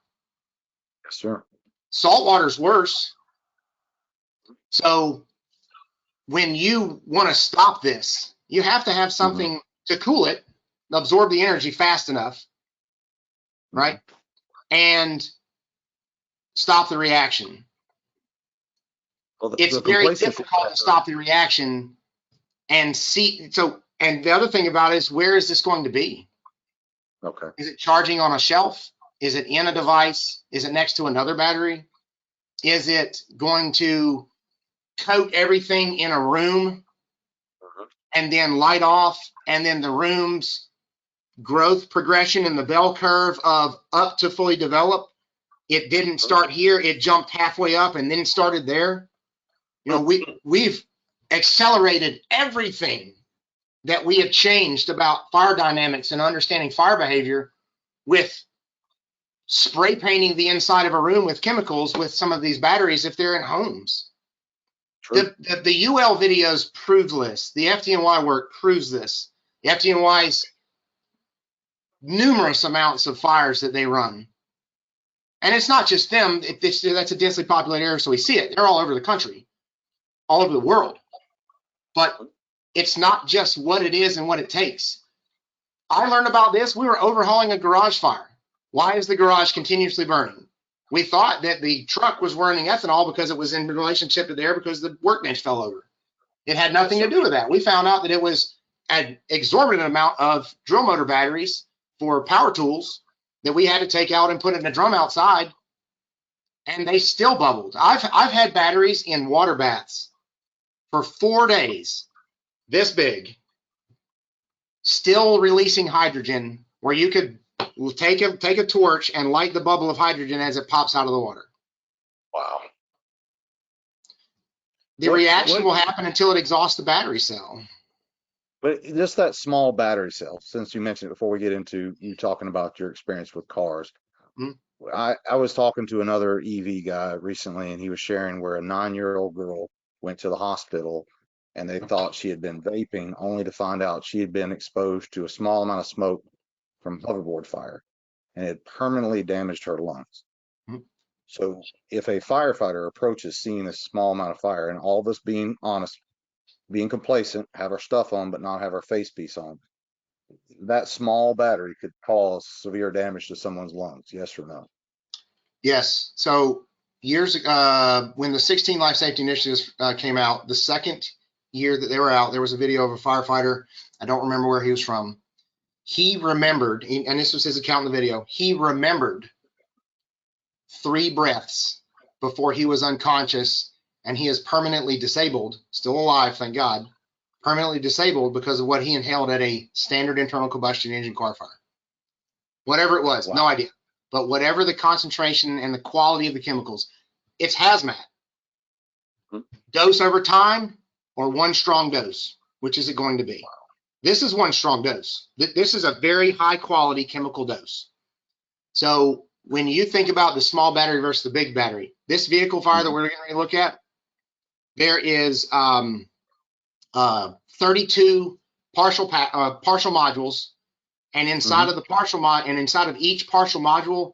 B: Yes, sir.
C: Salt water's worse. So when you want to stop this, you have to have something to cool it, absorb the energy fast enough, right? And stop the reaction.
B: Well,
C: It's very difficult to stop the reaction and see. So, and the other thing about it is, where is this going to be?
B: Okay.
C: Is it charging on a shelf? Is it in a device? Is it next to another battery? Is it going to coat everything in a room and then light off, and then the room's growth progression in the bell curve of up to fully developed? It didn't start here. It jumped halfway up and then started there. You know, we've accelerated everything that we have changed about fire dynamics and understanding fire behavior with spray painting the inside of a room with chemicals with some of these batteries if they're in homes. The UL videos prove this. The FDNY work proves this. The FDNY's numerous amounts of fires that they run. And it's not just them. That's a densely populated area, so we see it. They're all over the country, all over the world. But it's not just what it is and what it takes. I learned about this. We were overhauling a garage fire. Why is the garage continuously burning? We thought that the truck was burning ethanol because it was in relationship to there because the workbench fell over. It had nothing to do with that. We found out that it was an exorbitant amount of drill motor batteries for power tools that we had to take out and put in a drum outside, and they still bubbled. I've had batteries in water baths for 4 days, this big, still releasing hydrogen, where you could take a torch and light the bubble of hydrogen as it pops out of the water.
B: Wow.
C: The reaction will happen until it exhausts the battery cell.
B: But just that small battery cell, since you mentioned it before we get into you talking about your experience with cars, I was talking to another EV guy recently, and he was sharing where a 9-year-old girl went to the hospital and they thought she had been vaping, only to find out she had been exposed to a small amount of smoke from hoverboard fire, and it permanently damaged her lungs. So if a firefighter approaches seeing a small amount of fire, and all of us being honest, being complacent, have our stuff on, but not have our face piece on, that small battery could cause severe damage to someone's lungs. Yes or no?
C: Yes. So years ago, when the 16 life safety initiatives came out, the second year that they were out, there was a video of a firefighter. I don't remember where he was from. He remembered, and this was his account in the video, he remembered 3 breaths before he was unconscious, and he is permanently disabled, still alive, thank God, permanently disabled because of what he inhaled at a standard internal combustion engine car fire. Whatever it was, no idea. But whatever the concentration and the quality of the chemicals, it's hazmat. Dose over time or one strong dose, which is it going to be? This is one strong dose. This is a very high quality chemical dose. So when you think about the small battery versus the big battery, this vehicle fire that we're going to look at, there is 32 partial modules, and inside of the inside of each partial module,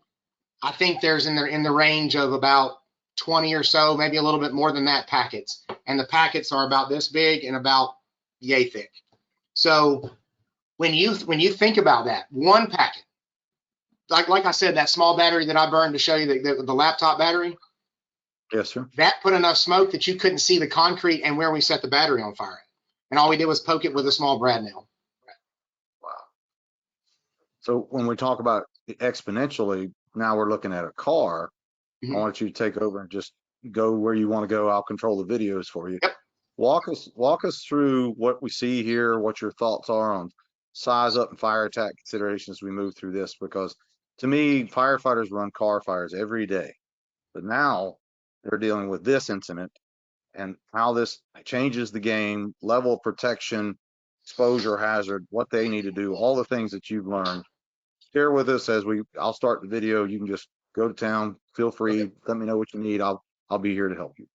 C: I think there's in the range of about 20 or so, maybe a little bit more than that, packets. And the packets are about this big and about yay thick. So when you think about that, one packet, like I said, that small battery that I burned to show you, the laptop battery.
B: Yes, sir.
C: That put enough smoke that you couldn't see the concrete and where we set the battery on fire. And all we did was poke it with a small brad nail.
B: Wow. So when we talk about exponentially, now we're looking at a car. I want you to take over and just go where you want to go. I'll control the videos for you.
C: Yep.
B: Walk us through what we see here, what your thoughts are on size up and fire attack considerations as we move through this, because to me, firefighters run car fires every day, but now they're dealing with this incident and how this changes the game, level of protection, exposure hazard, what they need to do, all the things that you've learned. Share with us as I'll start the video. You can just go to town, feel free,
C: Okay.
B: let me know what you need. I'll be here to help you.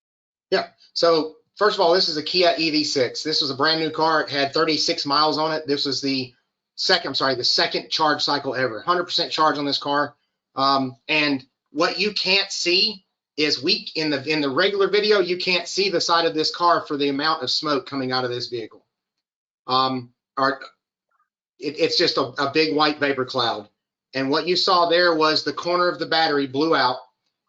C: Yeah. So first of all, this is a Kia EV6. This was a brand new car. It had 36 miles on it. This was the second charge cycle ever. 100% charge on this car. And what you can't see is in the regular video, you can't see the side of this car for the amount of smoke coming out of this vehicle. It's just a big white vapor cloud. And what you saw there was the corner of the battery blew out,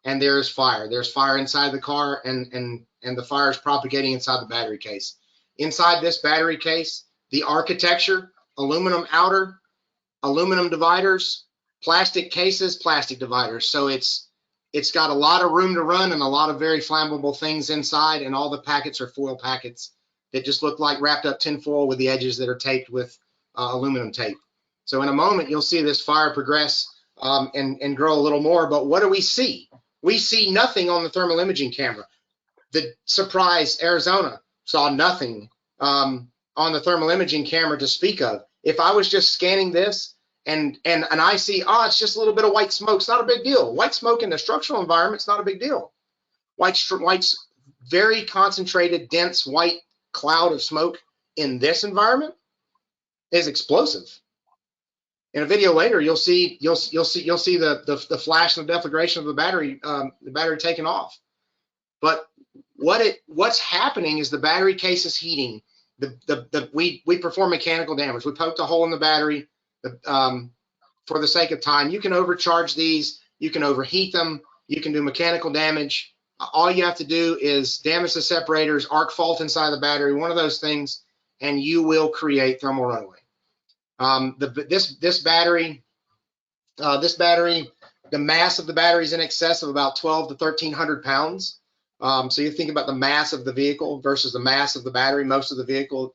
C: and there's fire. There's fire inside the car, and the fire is propagating inside the battery case. Inside this battery case, the architecture, aluminum outer, aluminum dividers, plastic cases, plastic dividers. So it's got a lot of room to run and a lot of very flammable things inside, and all the packets are foil packets that just look like wrapped up tin foil with the edges that are taped with aluminum tape. So in a moment, you'll see this fire progress and grow a little more. But what do we see? We see nothing on the thermal imaging camera. The Surprise, Arizona, saw nothing on the thermal imaging camera to speak of. If I was just scanning this and I see, oh, it's just a little bit of white smoke, it's not a big deal. White smoke in the structural environment is not a big deal. White's very concentrated, dense white cloud of smoke in this environment is explosive. In a video later, you'll see the flash and the deflagration of the battery taking off. But what's happening is the battery case is heating. We perform mechanical damage. We poked a hole in the battery for the sake of time. You can overcharge these. You can overheat them. You can do mechanical damage. All you have to do is damage the separators, arc fault inside the battery, one of those things, and you will create thermal runaway. This battery, the mass of the battery is in excess of about 12 to 1,300 pounds. So you think about the mass of the vehicle versus the mass of the battery. Most of the vehicle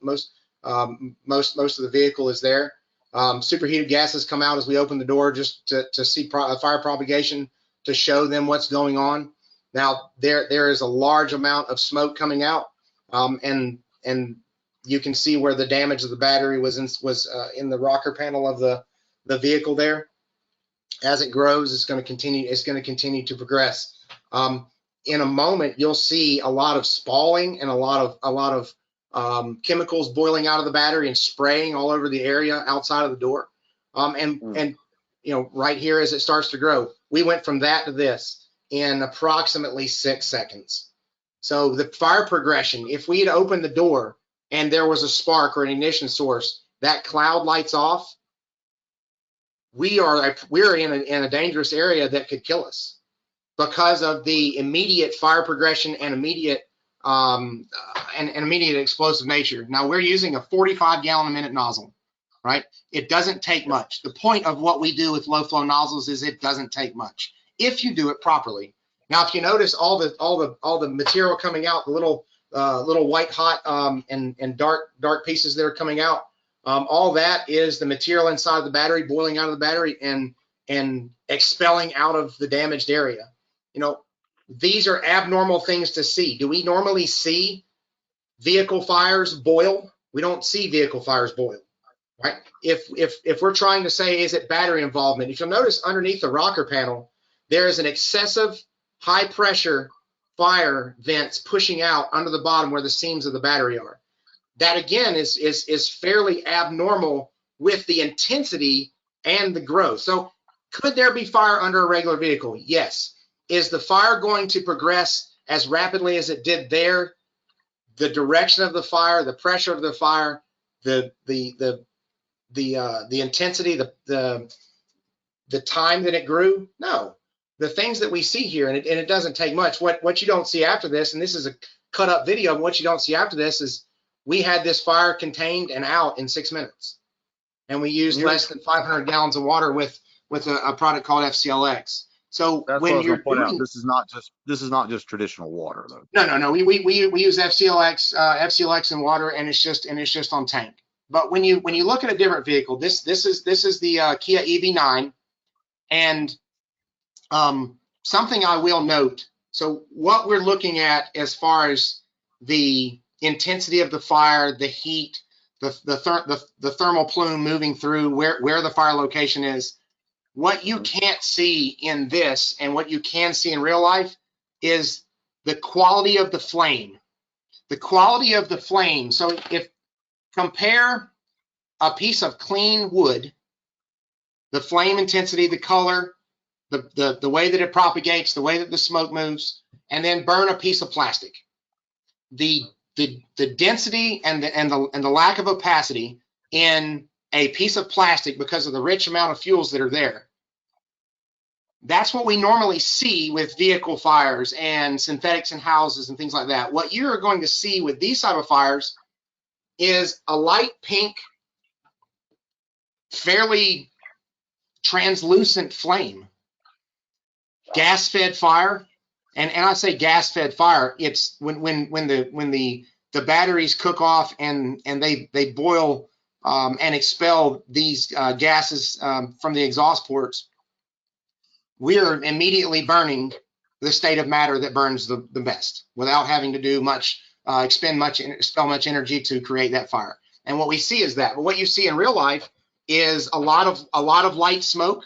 C: is there. Superheated gases come out as we open the door just to see fire propagation, to show them what's going on. Now there is a large amount of smoke coming out, and you can see where the damage of the battery was in the rocker panel of the vehicle there. As it grows, it's going to continue to progress. In a moment, you'll see a lot of spalling and a lot of chemicals boiling out of the battery and spraying all over the area outside of the door. And you know, right here as it starts to grow, we went from that to this in approximately 6 seconds. So the fire progression, if we had opened the door and there was a spark or an ignition source, that cloud lights off, we're in a dangerous area that could kill us because of the immediate fire progression and immediate explosive nature. Now we're using a 45-gallon-a-minute nozzle, right? It doesn't take much. The point of what we do with low-flow nozzles is it doesn't take much if you do it properly. Now, if you notice all the material coming out, the little white hot and dark pieces that are coming out, all that is the material inside the battery boiling out of the battery and expelling out of the damaged area. You know, these are abnormal things to see. Do we normally see vehicle fires boil? We don't see vehicle fires boil, right? If we're trying to say, is it battery involvement? If you'll notice underneath the rocker panel, there is an excessive high pressure fire vents pushing out under the bottom where the seams of the battery are. That again is fairly abnormal with the intensity and the growth. So could there be fire under a regular vehicle? Yes. Is the fire going to progress as rapidly as it did there? The direction of the fire, the pressure of the fire, the intensity, the time that it grew? No. The things that we see here, and it doesn't take much. What you don't see after this, and this is a cut up video, but what you don't see after this is we had this fire contained and out in 6 minutes, and we used less than 500 gallons of water with a product called FCLX. So
B: that's
C: when
B: what I was
C: you're
B: going to point
C: doing,
B: out, this is not just traditional water though.
C: No. We use FCLX and water, and it's just on tank. But when you look at a different vehicle, this is the Kia EV9, and something I will note. So what we're looking at as far as the intensity of the fire, the heat, the thermal plume moving through where the fire location is. What you can't see in this and what you can see in real life is the quality of the flame. The quality of the flame. So if compare a piece of clean wood, the flame intensity, the color, the way that it propagates, the way that the smoke moves, and then burn a piece of plastic. The density and the lack of opacity in a piece of plastic because of the rich amount of fuels that are there. That's what we normally see with vehicle fires and synthetics in houses and things like that. What you're going to see with these type of fires is a light pink, fairly translucent flame. Gas-fed fire, and I say gas-fed fire, it's when the batteries cook off and they boil and expel these gases from the exhaust ports. We're immediately burning the state of matter that burns the best without having to do much, expel much energy to create that fire. And what we see is that. But what you see in real life is a lot of light smoke.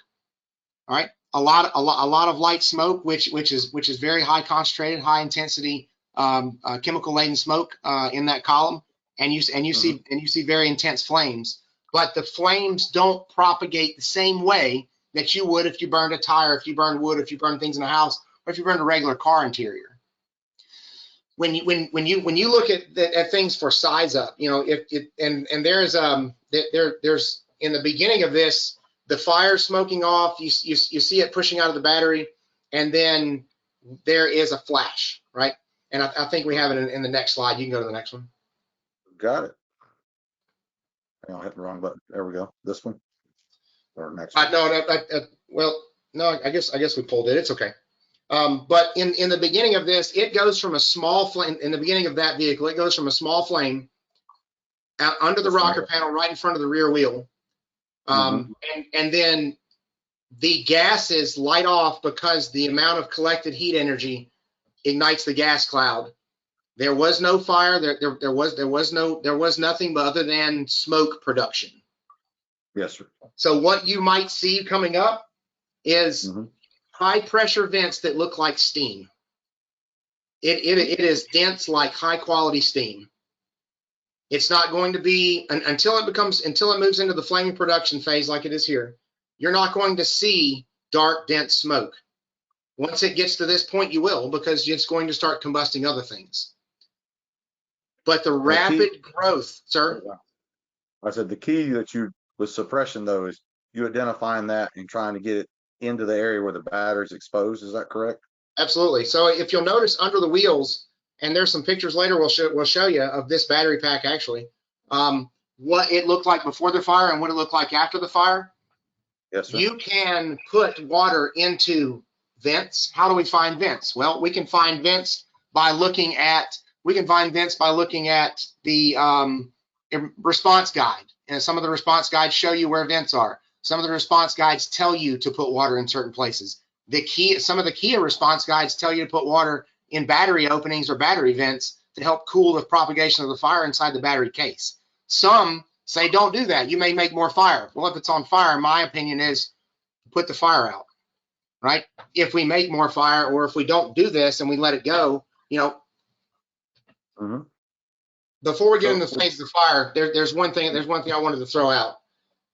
C: All right, a lot of light smoke, which is very high concentrated, high intensity, chemical laden smoke in that column, and you see very intense flames. But the flames don't propagate the same way that you would if you burned a tire, if you burned wood, if you burned things in a house, or if you burned a regular car interior. When you look at things for size up, you know, there's in the beginning of this, the fire smoking off, you see it pushing out of the battery, and then there is a flash, right? And I think we have it in the next slide. You can go to the next one.
B: Got it. I hit the wrong button. There we go. This one or next one.
C: No, I guess we pulled it. It's okay. But in the beginning of this, it goes from a small flame. In the beginning of that vehicle, it goes from a small flame out under the rocker panel, right in front of the rear wheel. And then the gases light off because the amount of collected heat energy ignites the gas cloud. There was no fire. There was nothing but other than smoke production.
B: Yes, sir.
C: So what you might see coming up is high pressure vents that look like steam. It is dense like high quality steam. It's not going to be until it moves into the flaming production phase like it is here. You're not going to see dark, dense smoke. Once it gets to this point, you will, because it's going to start combusting other things. But the rapid growth, sir.
B: I said the key that you with suppression though is you identifying that and trying to get it into the area where the battery is exposed. Is that correct?
C: Absolutely. So if you'll notice under the wheels, and there's some pictures later we'll show you of this battery pack actually, what it looked like before the fire and what it looked like after the fire.
B: Yes, sir.
C: You can put water into vents. How do we find vents? Well, we can find vents by looking at the response guide. And some of the response guides show you where vents are. Some of the response guides tell you to put water in certain places. Some of the Kia response guides tell you to put water in battery openings or battery vents to help cool the propagation of the fire inside the battery case. Some say don't do that. You may make more fire. Well, if it's on fire, my opinion is put the fire out, right? If we make more fire, or if we don't do this and we let it go, you know. Before we get into the phase of the fire, there's one thing I wanted to throw out.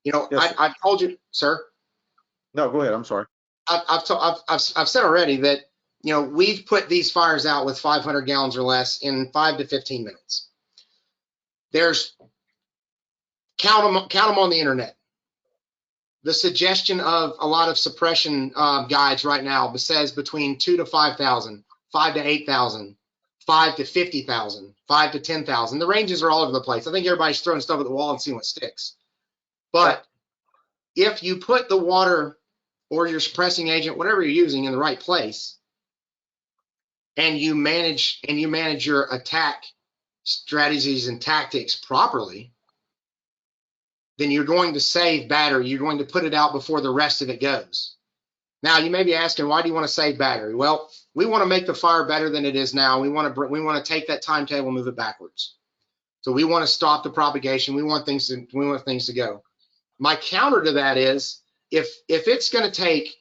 C: You know, yes, I've told you, sir.
B: No, go ahead. I'm sorry.
C: I've said already that, you know, we've put these fires out with 500 gallons or less in 5 to 15 minutes. There's count them on the internet. The suggestion of a lot of suppression guides right now says between 2 to 5,000, 5 to 8,000, 5 to 50,000, 5 to 10,000. The ranges are all over the place. I think everybody's throwing stuff at the wall and seeing what sticks. But if you put the water or your suppressing agent, whatever you're using, in the right place, and you manage your attack strategies and tactics properly, then you're going to save battery. You're going to put it out before the rest of it goes. Now you may be asking, why do you want to save battery? Well, we want to make the fire better than it is now. We want to take that timetable and move it backwards. So we want to stop the propagation. We want things to go. My counter to that is, if it's going to take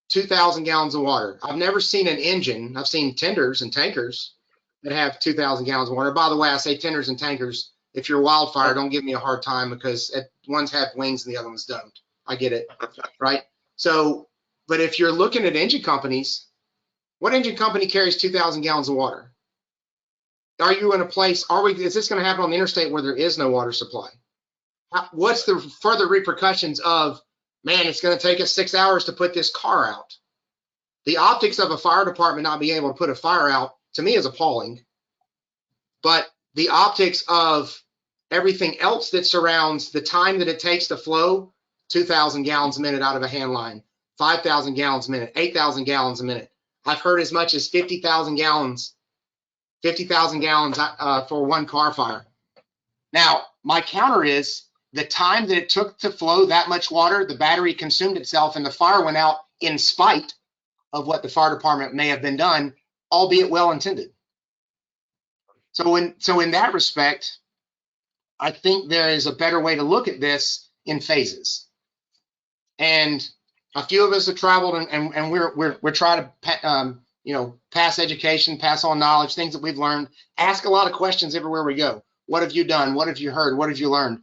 C: 2,000 gallons of water, I've never seen an engine. I've seen tenders and tankers that have 2,000 gallons of water. By the way, I say tenders and tankers. If you're wildfire, don't give me a hard time, because ones have wings and the other ones don't. I get it, right? So, but if you're looking at engine companies, what engine company carries 2,000 gallons of water? Are you in a place, is this going to happen on the interstate where there is no water supply? What's the further repercussions of, man, it's going to take us 6 hours to put this car out? The optics of a fire department not being able to put a fire out, to me, is appalling. But the optics of everything else that surrounds the time that it takes to flow 2,000 gallons a minute out of a hand line, 5,000 gallons a minute, 8,000 gallons a minute. I've heard as much as 50,000 gallons for one car fire. Now, my counter is, the time that it took to flow that much water, the battery consumed itself and the fire went out in spite of what the fire department may have been done, albeit well intended. So in that respect, I think there is a better way to look at this in phases. And a few of us have traveled, and we're trying to pass education, pass on knowledge, things that we've learned, ask a lot of questions everywhere we go. What have you done? What have you heard? What have you learned?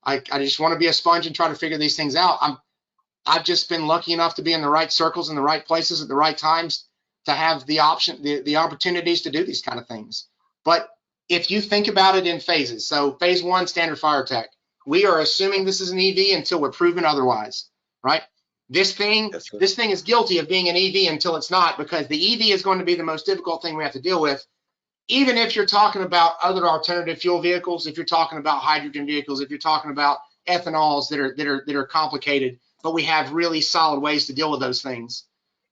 C: I just want to be a sponge and try to figure these things out. I've just been lucky enough to be in the right circles, in the right places at the right times, to have the opportunities to do these kind of things. But if you think about it in phases, so phase one, standard fire tech, we are assuming this is an EV until we're proven otherwise, right? This thing is guilty of being an EV until it's not, because the EV is going to be the most difficult thing we have to deal with. Even if you're talking about other alternative fuel vehicles, if you're talking about hydrogen vehicles, if you're talking about ethanols that are complicated, but we have really solid ways to deal with those things.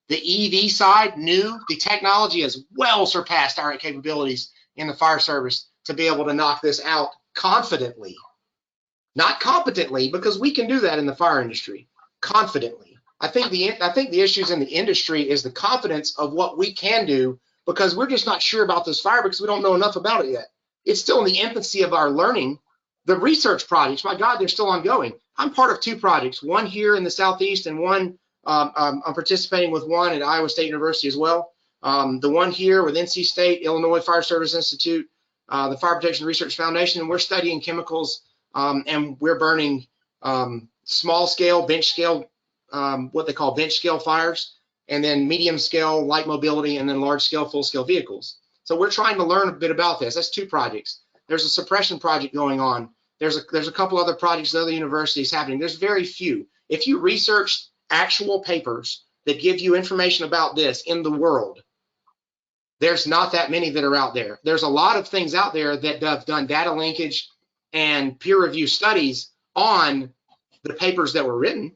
C: The EV side, the technology has well surpassed our capabilities in the fire service to be able to knock this out confidently. Not competently, because we can do that in the fire industry. Confidently. I think the issues in the industry is the confidence of what we can do, because we're just not sure about this fire because we don't know enough about it yet. It's still in the infancy of our learning. The research projects, my God, they're still ongoing. I'm part of two projects, one here in the Southeast, and one I'm participating with one at Iowa State University as well. The one here with NC State, Illinois Fire Service Institute, the Fire Protection Research Foundation, and we're studying chemicals, and we're burning small scale, bench scale, what they call bench scale fires, and then medium scale, light mobility, and then large scale, full scale vehicles. So we're trying to learn a bit about this. That's two projects. There's a suppression project going on. There's a couple other projects at other universities happening. There's very few. If you research actual papers that give you information about this in the world, there's not that many that are out there. There's a lot of things out there that have done data linkage and peer review studies on the papers that were written,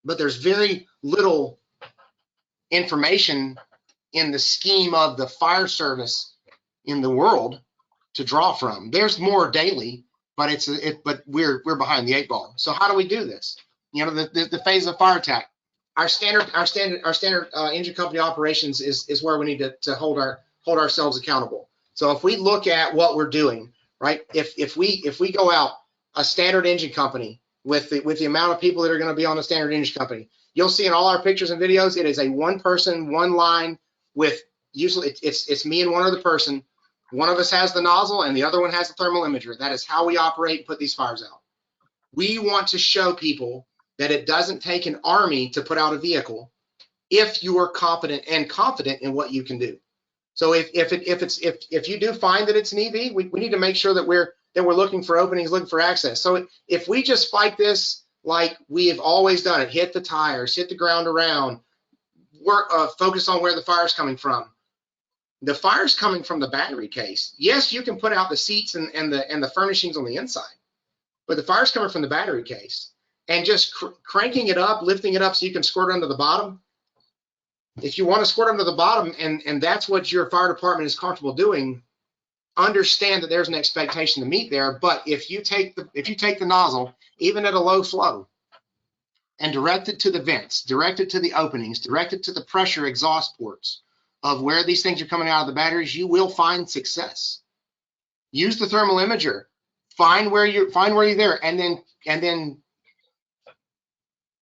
C: but there's very little information in the scheme of the fire service in the world to draw from. There's more daily, but but we're behind the eight ball. So how do we do this? The phase of fire attack. Our standard engine company operations is where we need to hold ourselves accountable. So if we look at what we're doing, right? If we go out, a standard engine company with the amount of people that are going to be on the standard engine company, you'll see in all our pictures and videos, it is a one person, one line, with usually it's me and one other person. One of us has the nozzle and the other one has the thermal imager. That is how we operate and put these fires out. We want to show people that it doesn't take an army to put out a vehicle if you are competent and confident in what you can do. So if you do find that it's an EV, we need to make sure that we're looking for openings, looking for access. So if we just fight this like we have always done it, hit the tires, hit the ground around, focus on where the fire's coming from. The fire's coming from the battery case. Yes, you can put out the seats and the furnishings on the inside, but the fire's coming from the battery case. And just cranking it up, lifting it up so you can squirt under the bottom. If you want to squirt under the bottom and that's what your fire department is comfortable doing, understand that there's an expectation to meet there. But if you take the nozzle, even at a low flow, and direct it to the vents, direct it to the openings, direct it to the pressure exhaust ports of where these things are coming out of the batteries, you will find success. Use the thermal imager, find where you're there, and then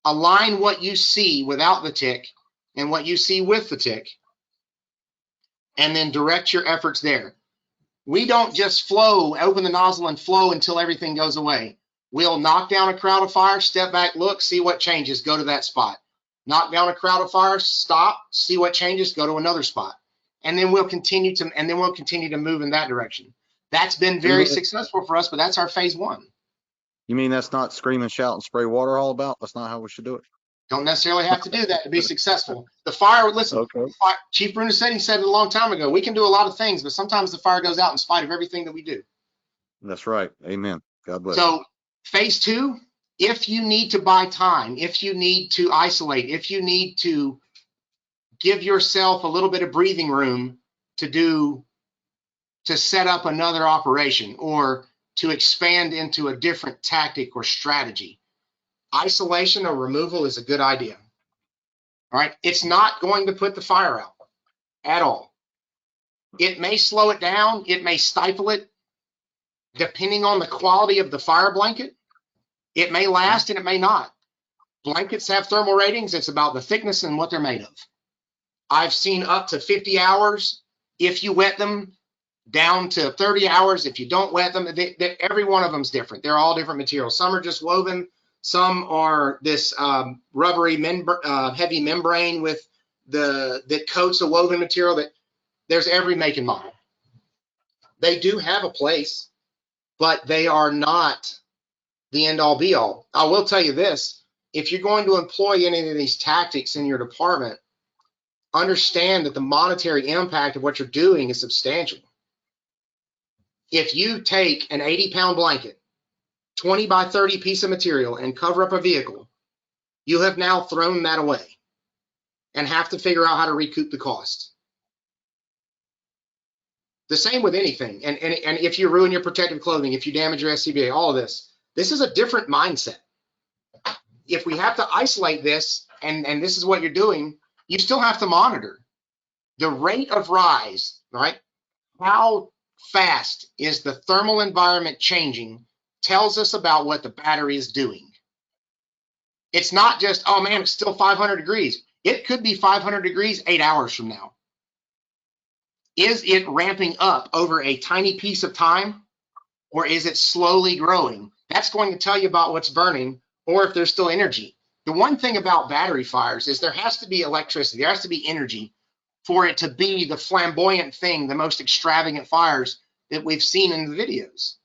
C: align what you see without the tick and what you see with the tick, and then direct your efforts there. We don't just flow, open the nozzle and flow until everything goes away. We'll knock down a crowd of fire, step back, look, see what changes, go to that spot. Knock down a crowd of fire, stop, see what changes, go to another spot. And then we'll continue to move in that direction. That's been very successful for us, but that's our phase one.
B: You mean that's not scream and shout and spray water all about? That's not how we should do it.
C: Don't necessarily have to do that to be successful. The fire, listen,
B: Okay.
C: Chief Brunasetti said it a long time ago, we can do a lot of things, but sometimes the fire goes out in spite of everything that we do.
B: That's right. Amen. God bless.
C: So phase two, if you need to buy time, if you need to isolate, if you need to give yourself a little bit of breathing room to set up another operation or to expand into a different tactic or strategy, isolation or removal is a good idea. All right. It's not going to put the fire out at all. It may slow it down. It may stifle it. Depending on the quality of the fire blanket, it may last and it may not. Blankets have thermal ratings. It's about the thickness and what they're made of. I've seen up to 50 hours if you wet them, down to 30 hours if you don't wet them. Every one of them is different. They're all different materials. Some are just woven. Some are this rubbery heavy membrane with that coats a woven material. That there's every make and model. They do have a place, but they are not the end all be all. I will tell you this: if you're going to employ any of these tactics in your department, understand that the monetary impact of what you're doing is substantial. If you take an 80-pound blanket, 20 by 30 piece of material, and cover up a vehicle, you have now thrown that away and have to figure out how to recoup the cost. The same with anything. And if you ruin your protective clothing, if you damage your SCBA, all of this is a different mindset. If we have to isolate this, and this is what you're doing, you still have to monitor the rate of rise, right? How fast is the thermal environment changing tells us about what the battery is doing. It's not just, oh man, it's still 500 degrees. It could be 500 degrees 8 hours from now. Is it ramping up over a tiny piece of time, or is it slowly growing? That's going to tell you about what's burning or if there's still energy. The one thing about battery fires is there has to be electricity, there has to be energy for it to be the flamboyant thing, the most extravagant fires that we've seen in the videos.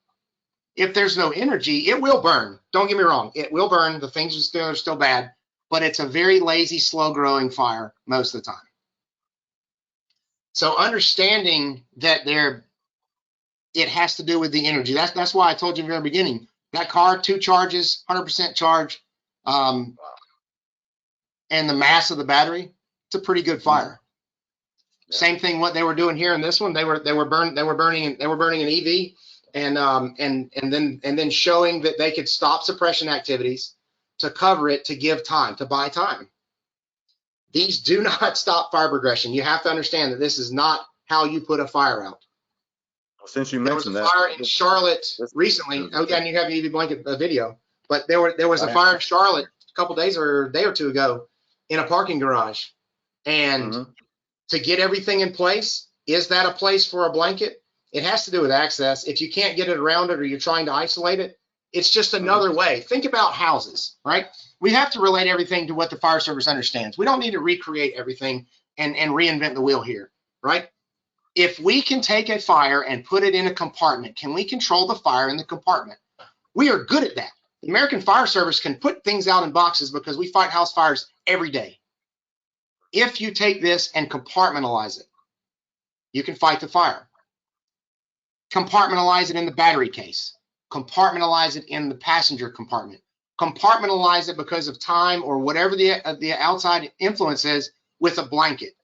C: If there's no energy, it will burn. Don't get me wrong, it will burn. The things are still bad, but it's a very lazy, slow-growing fire most of the time. So understanding that it has to do with the energy. That's why I told you in the very beginning, that car, 2 charges, 100% charge, and the mass of the battery, it's a pretty good fire. Yeah. Same thing what they were doing here in this one. They were burning an EV and then showing that they could stop suppression activities to cover it, to give time, to buy time. These do not stop fire progression. You have to understand that this is not how you put a fire out.
B: Well, since you mentioned that,
C: there was a fire in Charlotte recently. Oh yeah, and you have an EV blanket video. But there was a fire in Charlotte a couple days or a day or two ago in a parking garage, and to get everything in place, is that a place for a blanket? It has to do with access. If you can't get it around it or you're trying to isolate it, it's just another way. Think about houses, right? We have to relate everything to what the fire service understands. We don't need to recreate everything and reinvent the wheel here, right? If we can take a fire and put it in a compartment, can we control the fire in the compartment? We are good at that. The American Fire Service can put things out in boxes because we fight house fires every day. If you take this and compartmentalize it, you can fight the fire. Compartmentalize it in the battery case. Compartmentalize it in the passenger compartment. Compartmentalize it because of time or whatever the outside influence is with a blanket.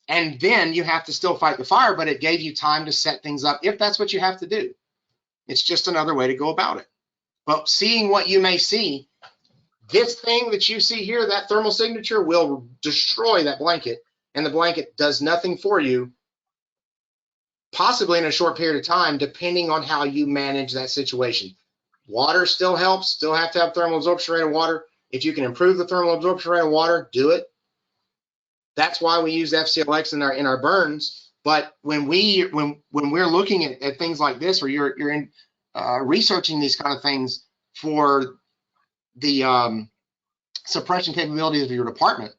C: And then you have to still fight the fire, but it gave you time to set things up if that's what you have to do. It's just another way to go about it. But seeing what you may see, This thing that you see here, that thermal signature, will destroy that blanket, and the blanket does nothing for you, possibly in a short period of time, depending on how you manage that situation. Water still helps, still have to have thermal absorption rate of water. If you can improve the thermal absorption rate of water, do it. That's why we use FCLX in our burns. But when we're looking at things like this, or you're in researching these kind of things for the suppression capabilities of your department,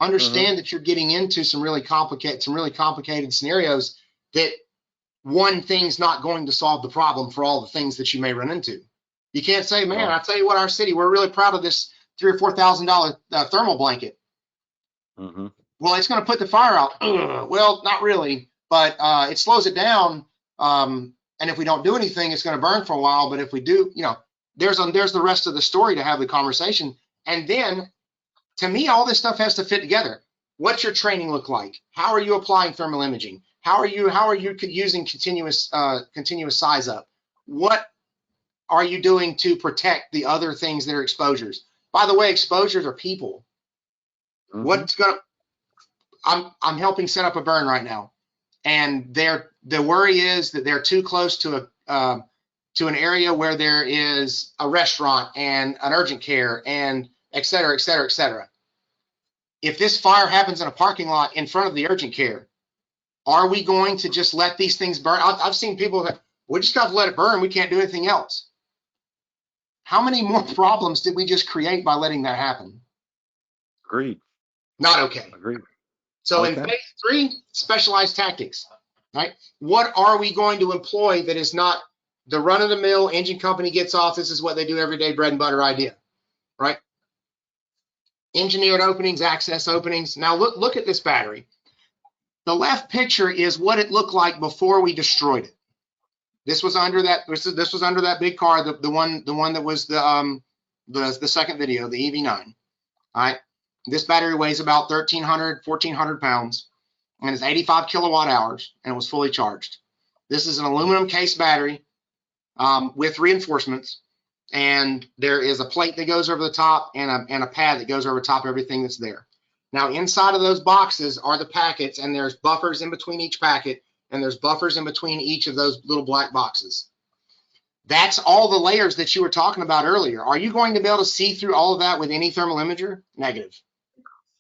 C: understand that you're getting into some really complicated scenarios that one thing's not going to solve the problem for all the things that you may run into. You can't say, man, I tell you what, our city, we're really proud of this $3,000 or $4,000 thermal blanket. Well, it's going to put the fire out. Well, not really, but it slows it down. And if we don't do anything, it's going to burn for a while. But if we do, there's the rest of the story to have the conversation. And then, to me, all this stuff has to fit together. What's your training look like? How are you applying thermal imaging? How are you using continuous size up? What are you doing to protect the other things that are exposures? By the way, exposures are people. I'm helping set up a burn right now, and the worry is that they're too close to an area where there is a restaurant and an urgent care and et cetera, et cetera, et cetera. If this fire happens in a parking lot in front of the urgent care, are we going to just let these things burn? I've seen people that we just got to let it burn. We can't do anything else. How many more problems did we just create by letting that happen?
B: Agreed.
C: Not okay.
B: Agreed.
C: So in phase 3, specialized tactics, right? What are we going to employ that is not the run-of-the-mill engine company gets off, this is what they do every day, bread and butter idea, right? Engineered openings, access openings. Now look at this battery. The left picture is what it looked like before we destroyed it. This was under that. This was under that big car, the one that was the second video, the EV9. All right. This battery weighs about 1,400 pounds, and is 85 kilowatt hours, and it was fully charged. This is an aluminum case battery with reinforcements, and there is a plate that goes over the top and a pad that goes over top everything that's there. Now, inside of those boxes are the packets, and there's buffers in between each packet, and there's buffers in between each of those little black boxes. That's all the layers that you were talking about earlier. Are you going to be able to see through all of that with any thermal imager? Negative.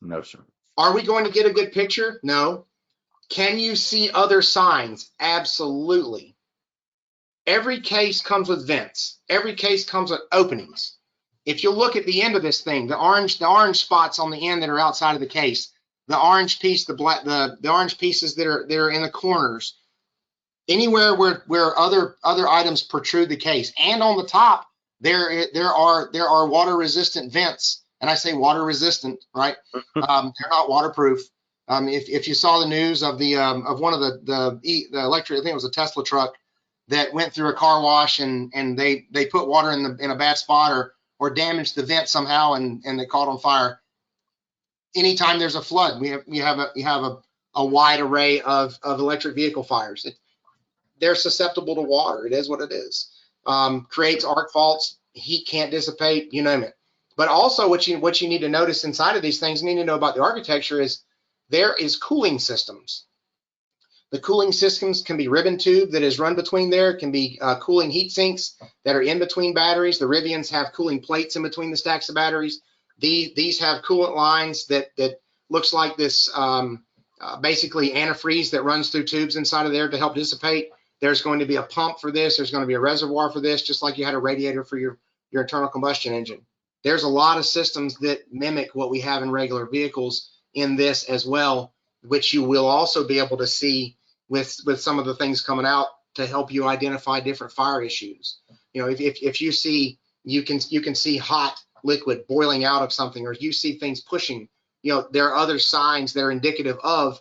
B: No, sir.
C: Are we going to get a good picture? No. Can you see other signs? Absolutely. Every case comes with vents. Every case comes with openings. If you look at the end of this thing, the orange spots on the end that are outside of the case, the orange piece, the orange pieces that are in the corners, anywhere where other items protrude the case, and on the top there are water resistant vents, and I say water resistant, right? They're not waterproof. If you saw the news of one of the electric, I think it was a Tesla truck that went through a car wash and they put water in a bad spot or damaged the vent somehow and they caught on fire. Anytime there's a flood, you have a wide array of electric vehicle fires. They're susceptible to water. It is what it is. Creates arc faults. Heat can't dissipate. You name it. But also, what you need to notice inside of these things, you need to know about the architecture is there is cooling systems. The cooling systems can be ribbon tube that is run between there. It can be cooling heat sinks that are in between batteries. The Rivians have cooling plates in between the stacks of batteries. These have coolant lines that looks like this basically antifreeze that runs through tubes inside of there to help dissipate. There's going to be a pump for this. There's going to be a reservoir for this, just like you had a radiator for your internal combustion engine. There's a lot of systems that mimic what we have in regular vehicles in this as well, which you will also be able to see with some of the things coming out to help you identify different fire issues. You know, if you see, you can see hot liquid boiling out of something, or you see things pushing, you know, there are other signs that are indicative of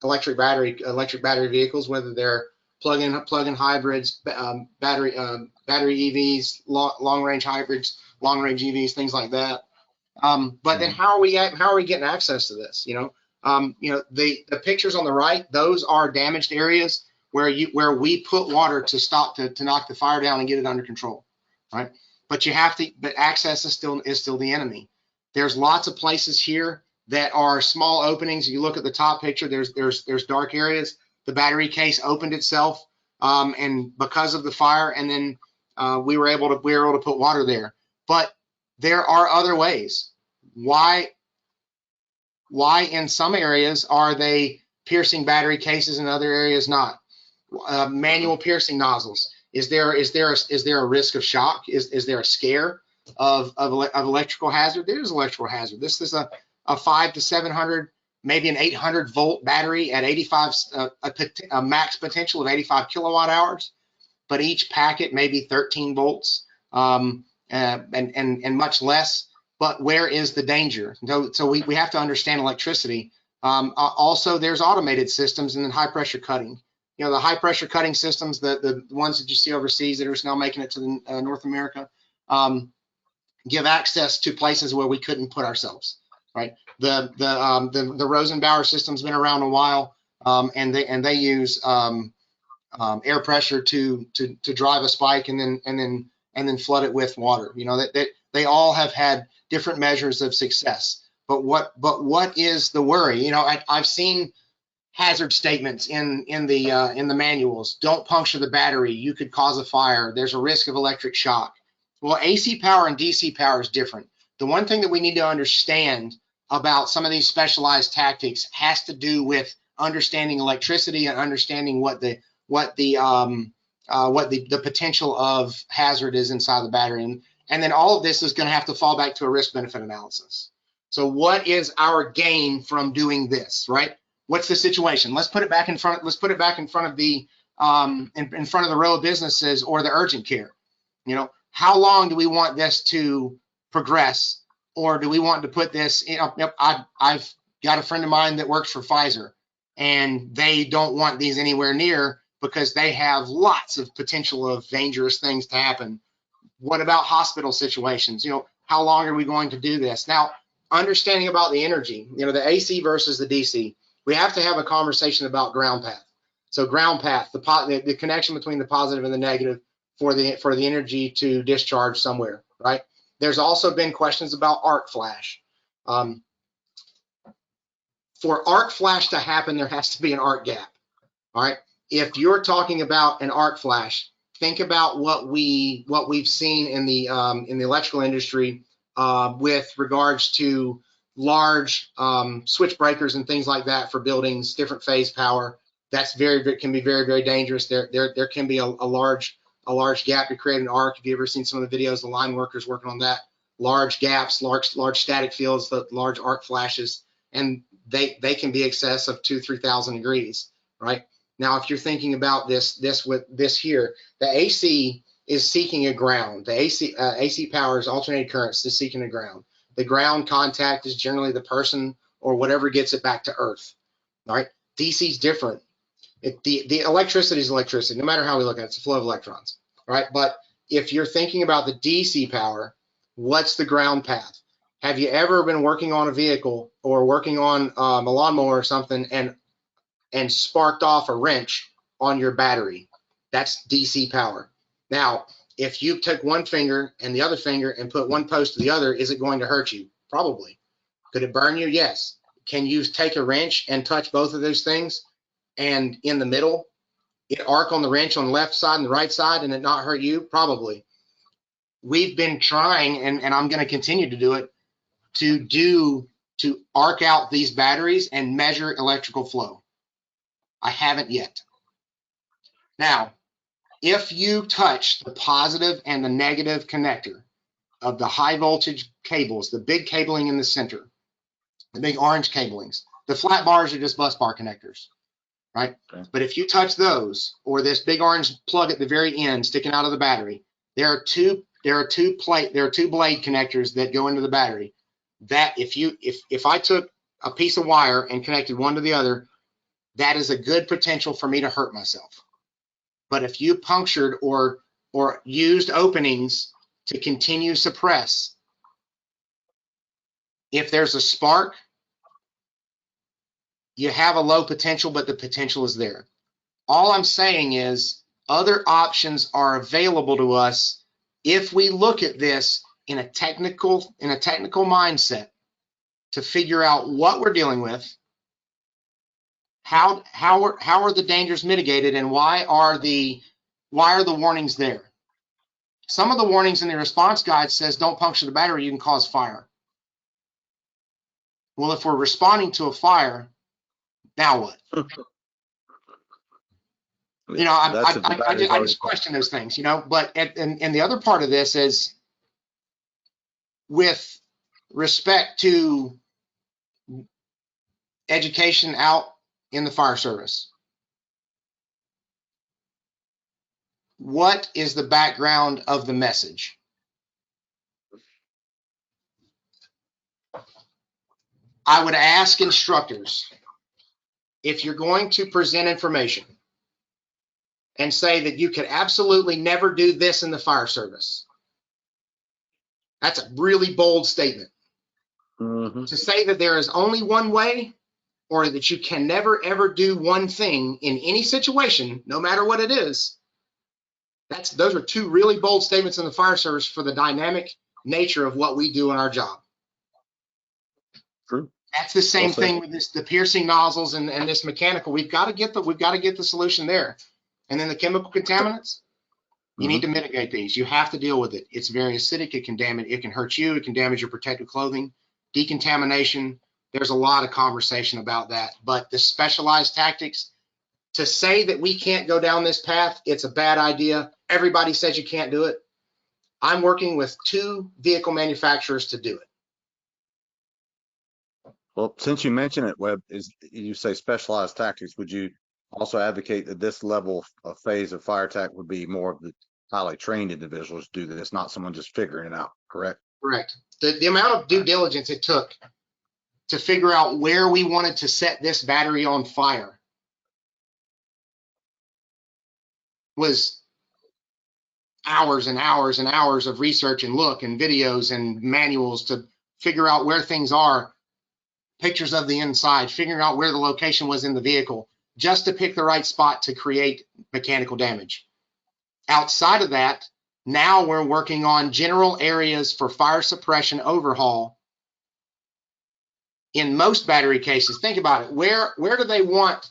C: electric battery vehicles, whether they're plug-in hybrids, battery EVs, long range hybrids, long range EVs, things like that. But then how are we getting access to this? You know, the pictures on the right, those are damaged areas where we put water to knock the fire down and get it under control, right? but access is still the enemy. There's lots of places here that are small openings. You look at the top picture, there's dark areas. The battery case opened itself, and because of the fire, and then we were able to put water there. But there are other ways. Why in some areas are they piercing battery cases and other areas not? Manual piercing nozzles. Is there a risk of shock? Is there a scare of electrical hazard? There's electrical hazard. This is a 500 to 700, maybe an 800 volt battery at 85, a max potential of 85 kilowatt hours, but each packet may be 13 volts, and much less. But where is the danger? So we have to understand electricity. Also, there's automated systems and then high pressure cutting. You know, the high pressure cutting systems, the ones that you see overseas that are now making it to North America, give access to places where we couldn't put ourselves. Right. The Rosenbauer system's been around a while, and they use air pressure to drive a spike and then flood it with water. You know, that they all have had different measures of success. But what is the worry? You know, I've seen hazard statements in the manuals. Don't puncture the battery. You could cause a fire. There's a risk of electric shock. Well, AC power and DC power is different. The one thing that we need to understand about some of these specialized tactics has to do with understanding electricity and understanding what the potential of hazard is inside the battery. And then all of this is going to have to fall back to a risk-benefit analysis. So what is our gain from doing this, right? What's the situation? Let's put it back in front. Let's put it back in front of the in front of the row of businesses or the urgent care. You know, how long do we want this to progress, or do we want to put this? You know, I've got a friend of mine that works for Pfizer, and they don't want these anywhere near because they have lots of potential of dangerous things to happen. What about hospital situations? You know, how long are we going to do this? Now, understanding about the energy, you know, the AC versus the DC, we have to have a conversation about ground path. So ground path, the connection between the positive and the negative for the energy to discharge somewhere, right? There's also been questions about arc flash. For arc flash to happen, there has to be an arc gap. All right. If you're talking about an arc flash, think about what we've seen in the electrical industry with regards to large switch breakers and things like that for buildings, different phase power. That's can be very dangerous. There can be a large gap to create an arc. Have you ever seen some of the videos, the line workers working on that? Large gaps, large static fields, the large arc flashes, and they can be excess of 2,000–3,000 degrees, right? Now, if you're thinking about this here, the AC is seeking a ground. The AC power is alternating currents is seeking a ground. The ground contact is generally the person or whatever gets it back to Earth. All right, DC is different. The electricity is electricity, no matter how we look at it. It's a flow of electrons. All right, but if you're thinking about the DC power, what's the ground path? Have you ever been working on a vehicle or working on a lawnmower or something and sparked off a wrench on your battery? That's DC power. Now, if you took one finger and the other finger and put one post to the other, is it going to hurt you? Probably. Could it burn you? Yes. Can you take a wrench and touch both of those things and in the middle, it arc on the wrench on the left side and the right side and it not hurt you? Probably. We've been trying, and I'm going to continue to do it, to arc out these batteries and measure electrical flow. I haven't yet. Now, if you touch the positive and the negative connector of the high voltage cables, the big cabling in the center, the big orange cablings, the flat bars are just bus bar connectors, right? Okay. But if you touch those, or this big orange plug at the very end sticking out of the battery, there are two blade connectors that go into the battery. That if I took a piece of wire and connected one to the other, that is a good potential for me to hurt myself. But if you punctured or used openings to continue suppress, if there's a spark, you have a low potential, but the potential is there. All I'm saying is other options are available to us if we look at this in a technical mindset to figure out what we're dealing with, how are the dangers mitigated, and why are the warnings there? Some of the warnings in the response guide says don't puncture the battery, you can cause fire. Well, if we're responding to a fire, now what? You know, I just question those things, you know. But and the other part of this is with respect to education out in the fire service. What is the background of the message? I would ask instructors, if you're going to present information and say that you could absolutely never do this in the fire service, that's a really bold statement. To say that there is only one way, or that you can never ever do one thing in any situation, no matter what it is, those are two really bold statements in the fire service for the dynamic nature of what we do in our job.
B: True.
C: That's the same thing with the piercing nozzles and this mechanical. We've got to get the solution there. And then the chemical contaminants, you need to mitigate these. You have to deal with it. It's very acidic. It can damage. It can hurt you. It can damage your protective clothing. Decontamination. There's a lot of conversation about that. But the specialized tactics, to say that we can't go down this path, it's a bad idea. Everybody says you can't do it. I'm working with 2 vehicle manufacturers to do it.
B: Well, since you mentioned it, Webb, you say specialized tactics, would you also advocate that this level of phase of fire attack would be more of the highly trained individuals do this, not someone just figuring it out, correct?
C: Correct. The amount of due diligence it took to figure out where we wanted to set this battery on fire was hours and hours and hours of research and look and videos and manuals to figure out where things are, pictures of the inside, figuring out where the location was in the vehicle, just to pick the right spot to create mechanical damage. Outside of that, now we're working on general areas for fire suppression overhaul. In most battery cases, think about it, where do they want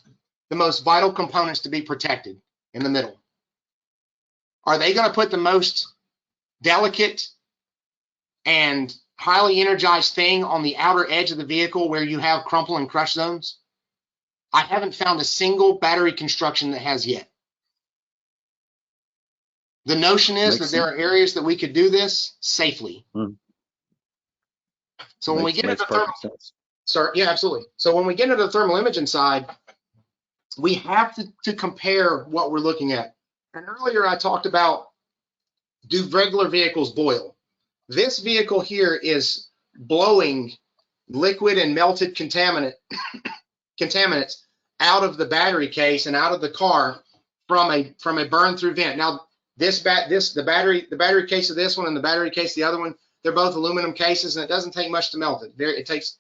C: the most vital components to be protected? In the middle. Are they going to put the most delicate and highly energized thing on the outer edge of the vehicle where you have crumple and crush zones? I haven't found a single battery construction that has yet. The notion is that there are areas that we could do this safely. So when we get into thermal, yeah, absolutely. So when we get into the thermal imaging side, we have to compare what we're looking at. And earlier I talked about, do regular vehicles boil? This vehicle here is blowing liquid and melted contaminants out of the battery case and out of the car from a burn through vent. Now the battery case of this one and the battery case of the other one, they're both aluminum cases, and it doesn't take much to melt it. It takes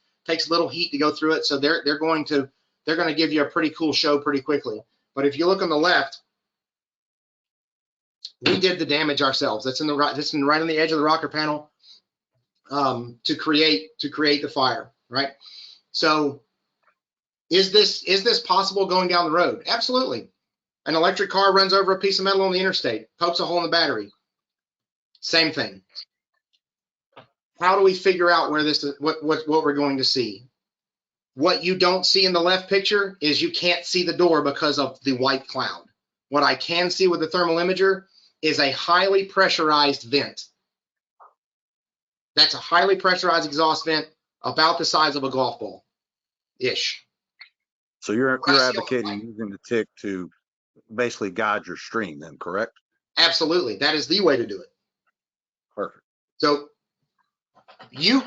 C: little heat to go through it, so they're going to give you a pretty cool show pretty quickly. But if you look on the left, we did the damage ourselves. That's right on the edge of the rocker panel to create the fire, right? So is this possible going down the road? Absolutely. An electric car runs over a piece of metal on the interstate, pokes a hole in the battery. Same thing. How do we figure out where what we're going to see? What you don't see in the left picture is you can't see the door because of the white cloud. What I can see with the thermal imager is a highly pressurized vent. That's a highly pressurized exhaust vent about the size of a golf ball-ish.
B: So you're advocating using the TIC to basically guide your stream then, correct?
C: Absolutely. That is the way to do it.
B: Perfect.
C: So you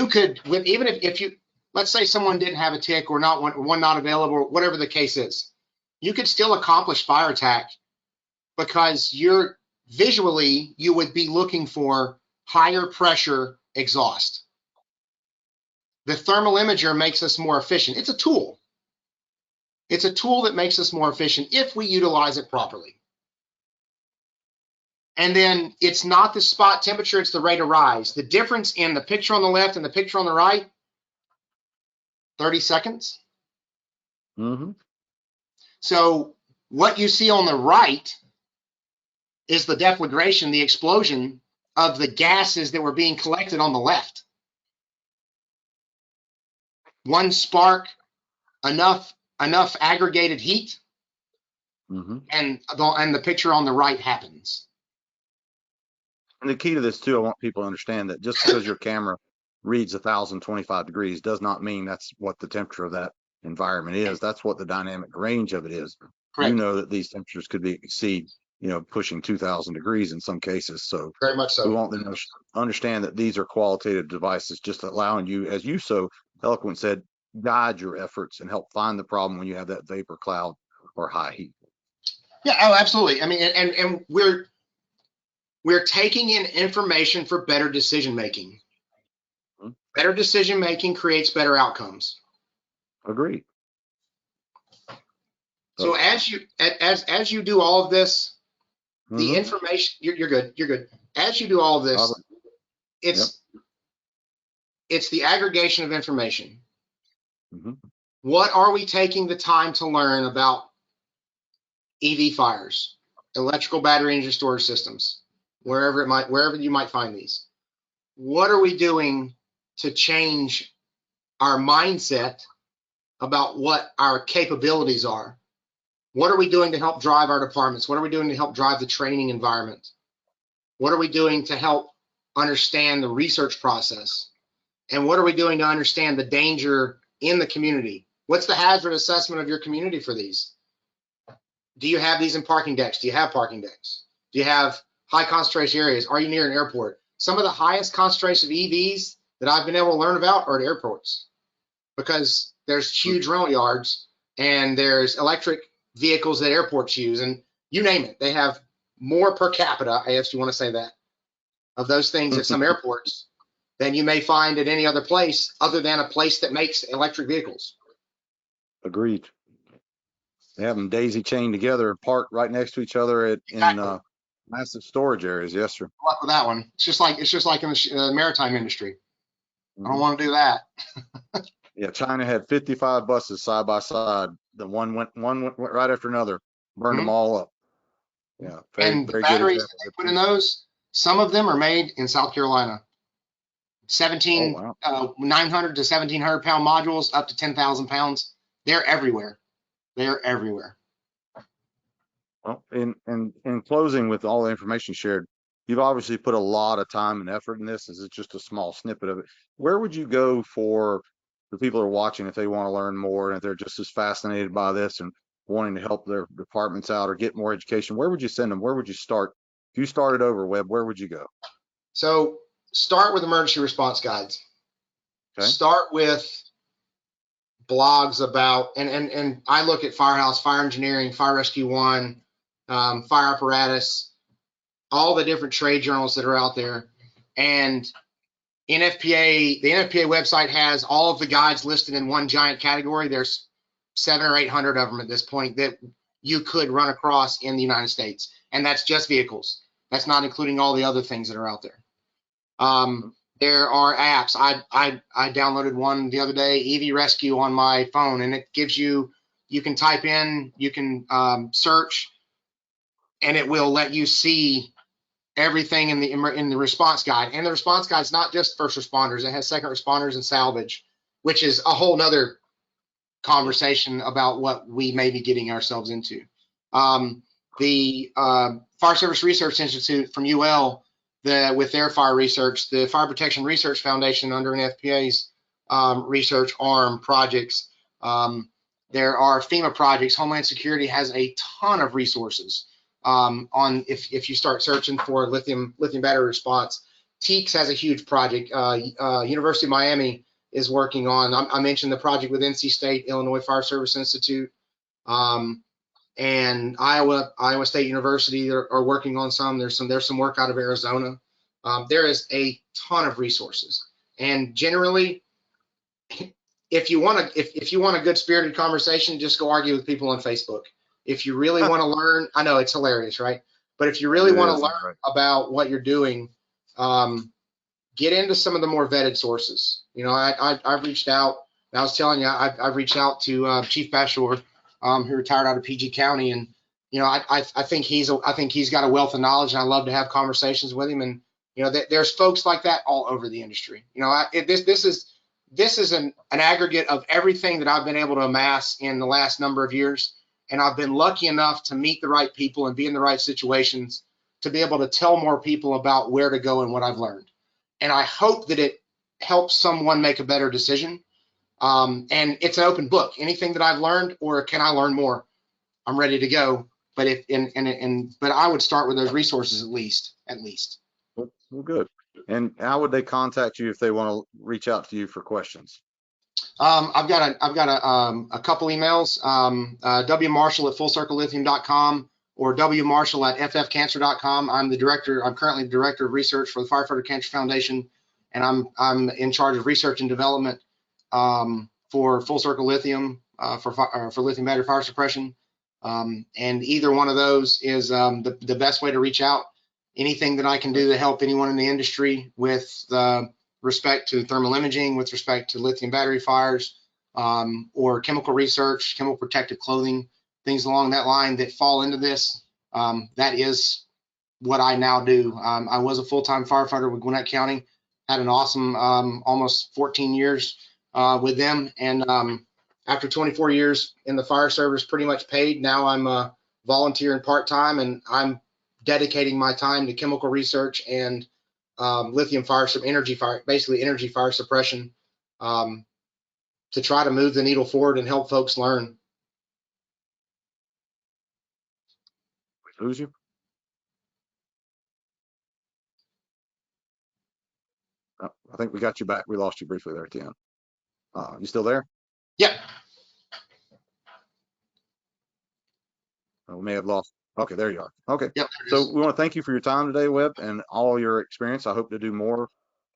C: could, even if you, let's say someone didn't have a TIC or one not available, or whatever the case is, you could still accomplish fire attack because visually you would be looking for higher pressure exhaust. The thermal imager makes us more efficient. It's a tool. It's a tool that makes us more efficient if we utilize it properly. And then it's not the spot temperature, it's the rate of rise. The difference in the picture on the left and the picture on the right, 30 seconds.
B: Mm-hmm.
C: So what you see on the right is the deflagration, the explosion of the gases that were being collected on the left. One spark, enough aggregated heat,
B: Mm-hmm.
C: and the picture on the right happens.
B: And the key to this too, I want people to understand that just because your camera reads 1,025 degrees does not mean that's what the temperature of that environment is. That's what the dynamic range of it is.
C: Correct.
B: You know that these temperatures could exceed, pushing 2,000 degrees in some cases. So
C: Very much so.
B: we want them to understand that these are qualitative devices, just allowing you, as you so eloquent said, guide your efforts and help find the problem when you have that vapor cloud or high heat.
C: Yeah, oh, absolutely. I mean, and we're taking in information for better decision making.
B: Mm-hmm.
C: Better decision making creates better outcomes.
B: Agreed.
C: So as you do all of this,
B: Mm-hmm.
C: the information, you're good. As you do all of this, it's the aggregation of information.
B: Mm-hmm.
C: What are we taking the time to learn about EV fires, electrical battery energy storage systems, wherever you might find these? What are we doing to change our mindset about what our capabilities are? What are we doing to help drive our departments? What are we doing to help drive the training environment? What are we doing to help understand the research process? And what are we doing to understand the danger in the community? What's the hazard assessment of your community for these? Do you have these in parking decks? Do you have parking decks? Do you have high concentration areas? Are you near an airport? Some of the highest concentration of EVs that I've been able to learn about are at airports, because there's huge rental yards and there's electric vehicles that airports use, and you name it. They have more per capita, if you want to say that, of those things at some airports than you may find at any other place other than a place that makes electric vehicles.
B: Agreed. They have them daisy chained together, parked right next to each other in massive storage areas. Yes, sir.
C: Good luck with that one. It's just like in the maritime industry.
B: Mm-hmm.
C: I don't want to do that.
B: Yeah, China had 55 buses side by side. The one went right after another, burned them all up. Yeah,
C: And the batteries that they put in those, some of them are made in South Carolina. 900 to 1,700 pound modules up to 10,000 pounds. They're everywhere. They're everywhere.
B: Well, in closing, with all the information shared, you've obviously put a lot of time and effort in this. This is just a small snippet of it. Where would you go for the people who are watching if they want to learn more and if they're just as fascinated by this and wanting to help their departments out or get more education? Where would you send them? Where would you start? If you started over, Webb, where would you go?
C: So start with emergency response guides.
B: Okay.
C: Start with blogs about, and I look at Firehouse, Fire Engineering, Fire Rescue One, Fire Apparatus, all the different trade journals that are out there. And NFPA, the NFPA website has all of the guides listed in one giant category. There's 700 or 800 of them at this point that you could run across in the United States. And that's just vehicles. That's not including all the other things that are out there. There are apps. I downloaded one the other day, EV Rescue, on my phone, and it gives you can type in, you can search, and it will let you see everything in the response guide. And the response guide is not just first responders. It has second responders and salvage, which is a whole nother conversation about what we may be getting ourselves into. The Fire Service Research Institute from UL, with their fire research, the Fire Protection Research Foundation under NFPA's research arm projects. There are FEMA projects. Homeland Security has a ton of resources on if you start searching for lithium battery response. TEEX has a huge project. University of Miami is working on. I mentioned the project with NC State, Illinois Fire Service Institute, and Iowa State University are working on some. There's some work out of Arizona. There is a ton of resources, and generally, if you want a good spirited conversation, just go argue with people on Facebook. If you really want to learn, I know it's hilarious, right? But if you really
B: It
C: want to
B: is,
C: learn
B: right.
C: about what you're doing, get into some of the more vetted sources. You know, I've reached out. I was telling you, I've reached out to Chief Bashor, who retired out of PG County, and you know, I think he's got a wealth of knowledge, and I love to have conversations with him. And you know, there's folks like that all over the industry. You know, this is an aggregate of everything that I've been able to amass in the last number of years, and I've been lucky enough to meet the right people and be in the right situations to be able to tell more people about where to go and what I've learned. And I hope that it helps someone make a better decision. And it's an open book. Anything that I've learned, or can I learn more? I'm ready to go. But but I would start with those resources at least.
B: Well, good. And how would they contact you if they want to reach out to you for questions?
C: I've got a couple emails. wmarshall@fullcirclelithium.com or wmarshall@ffcancer.com. I'm currently the director of research for the Firefighter Cancer Foundation, and I'm in charge of research and development for Full Circle Lithium for lithium battery fire suppression. And either one of those is the best way to reach out. Anything that I can do to help anyone in the industry with respect to thermal imaging, with respect to lithium battery fires, or chemical research, chemical protective clothing, things along that line that fall into this. That is what I now do. I was a full-time firefighter with Gwinnett County, had an awesome almost 14 years with them. And after 24 years in the fire service, pretty much paid, now I'm a volunteer and part-time, and I'm dedicating my time to chemical research and lithium fire, basically energy fire suppression, to try to move the needle forward and help folks learn.
B: We lose you? Oh, I think we got you back. We lost you briefly there at the end. You still there?
C: Yep.
B: We may have lost. Okay, there you are. Okay.
C: Yep.
B: So we want to thank you for your time today, Webb, and all your experience. I hope to do more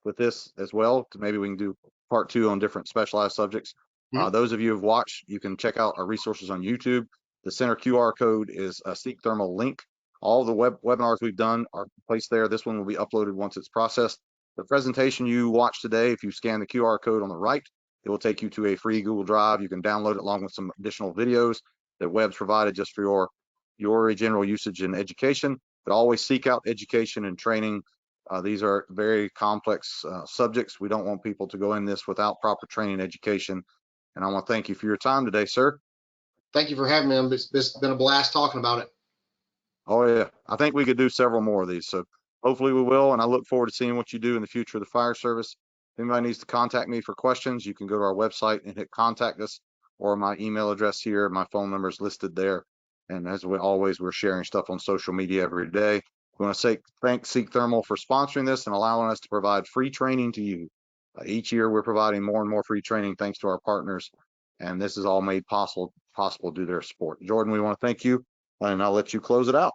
B: with this as well. Maybe we can do part 2 on different specialized subjects. Those of you who have watched, you can check out our resources on YouTube. The center QR code is a Seek Thermal link. All the webinars we've done are placed there. This one will be uploaded once it's processed. The presentation you watched today, if you scan the QR code on the right, it will take you to a free Google Drive. You can download it along with some additional videos that Webb's provided just for your general usage in education, but always seek out education and training. These are very complex subjects. We don't want people to go in this without proper training and education. And I want to thank you for your time today, sir.
C: Thank you for having me. It's been a blast talking about it.
B: Oh yeah, I think we could do several more of these. So hopefully we will. And I look forward to seeing what you do in the future of the fire service. If anybody needs to contact me for questions, you can go to our website and hit contact us, or my email address here. My phone number is listed there. And as always, we're sharing stuff on social media every day. We want to say thanks Seek Thermal for sponsoring this and allowing us to provide free training to you. Each year, we're providing more and more free training thanks to our partners. And this is all made possible due to their support. Jordan, we want to thank you, and I'll let you close it out.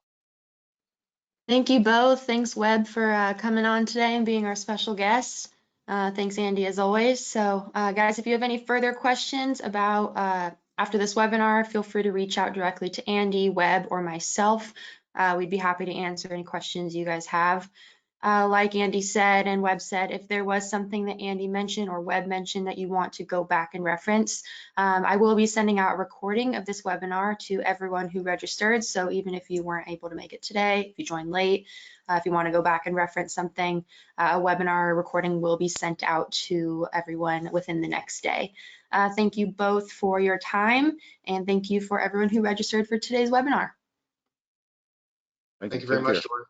A: Thank you both. Thanks, Webb, for coming on today and being our special guest. Thanks, Andy, as always. So, guys, if you have any further questions about after this webinar, feel free to reach out directly to Andy, Webb, or myself. We'd be happy to answer any questions you guys have. Like Andy said and Webb said, if there was something that Andy mentioned or Webb mentioned that you want to go back and reference, I will be sending out a recording of this webinar to everyone who registered. So even if you weren't able to make it today, if you joined late, if you want to go back and reference something, a webinar recording will be sent out to everyone within the next day. Thank you both for your time, and thank you for everyone who registered for today's webinar.
C: Thank you very much, Jordan.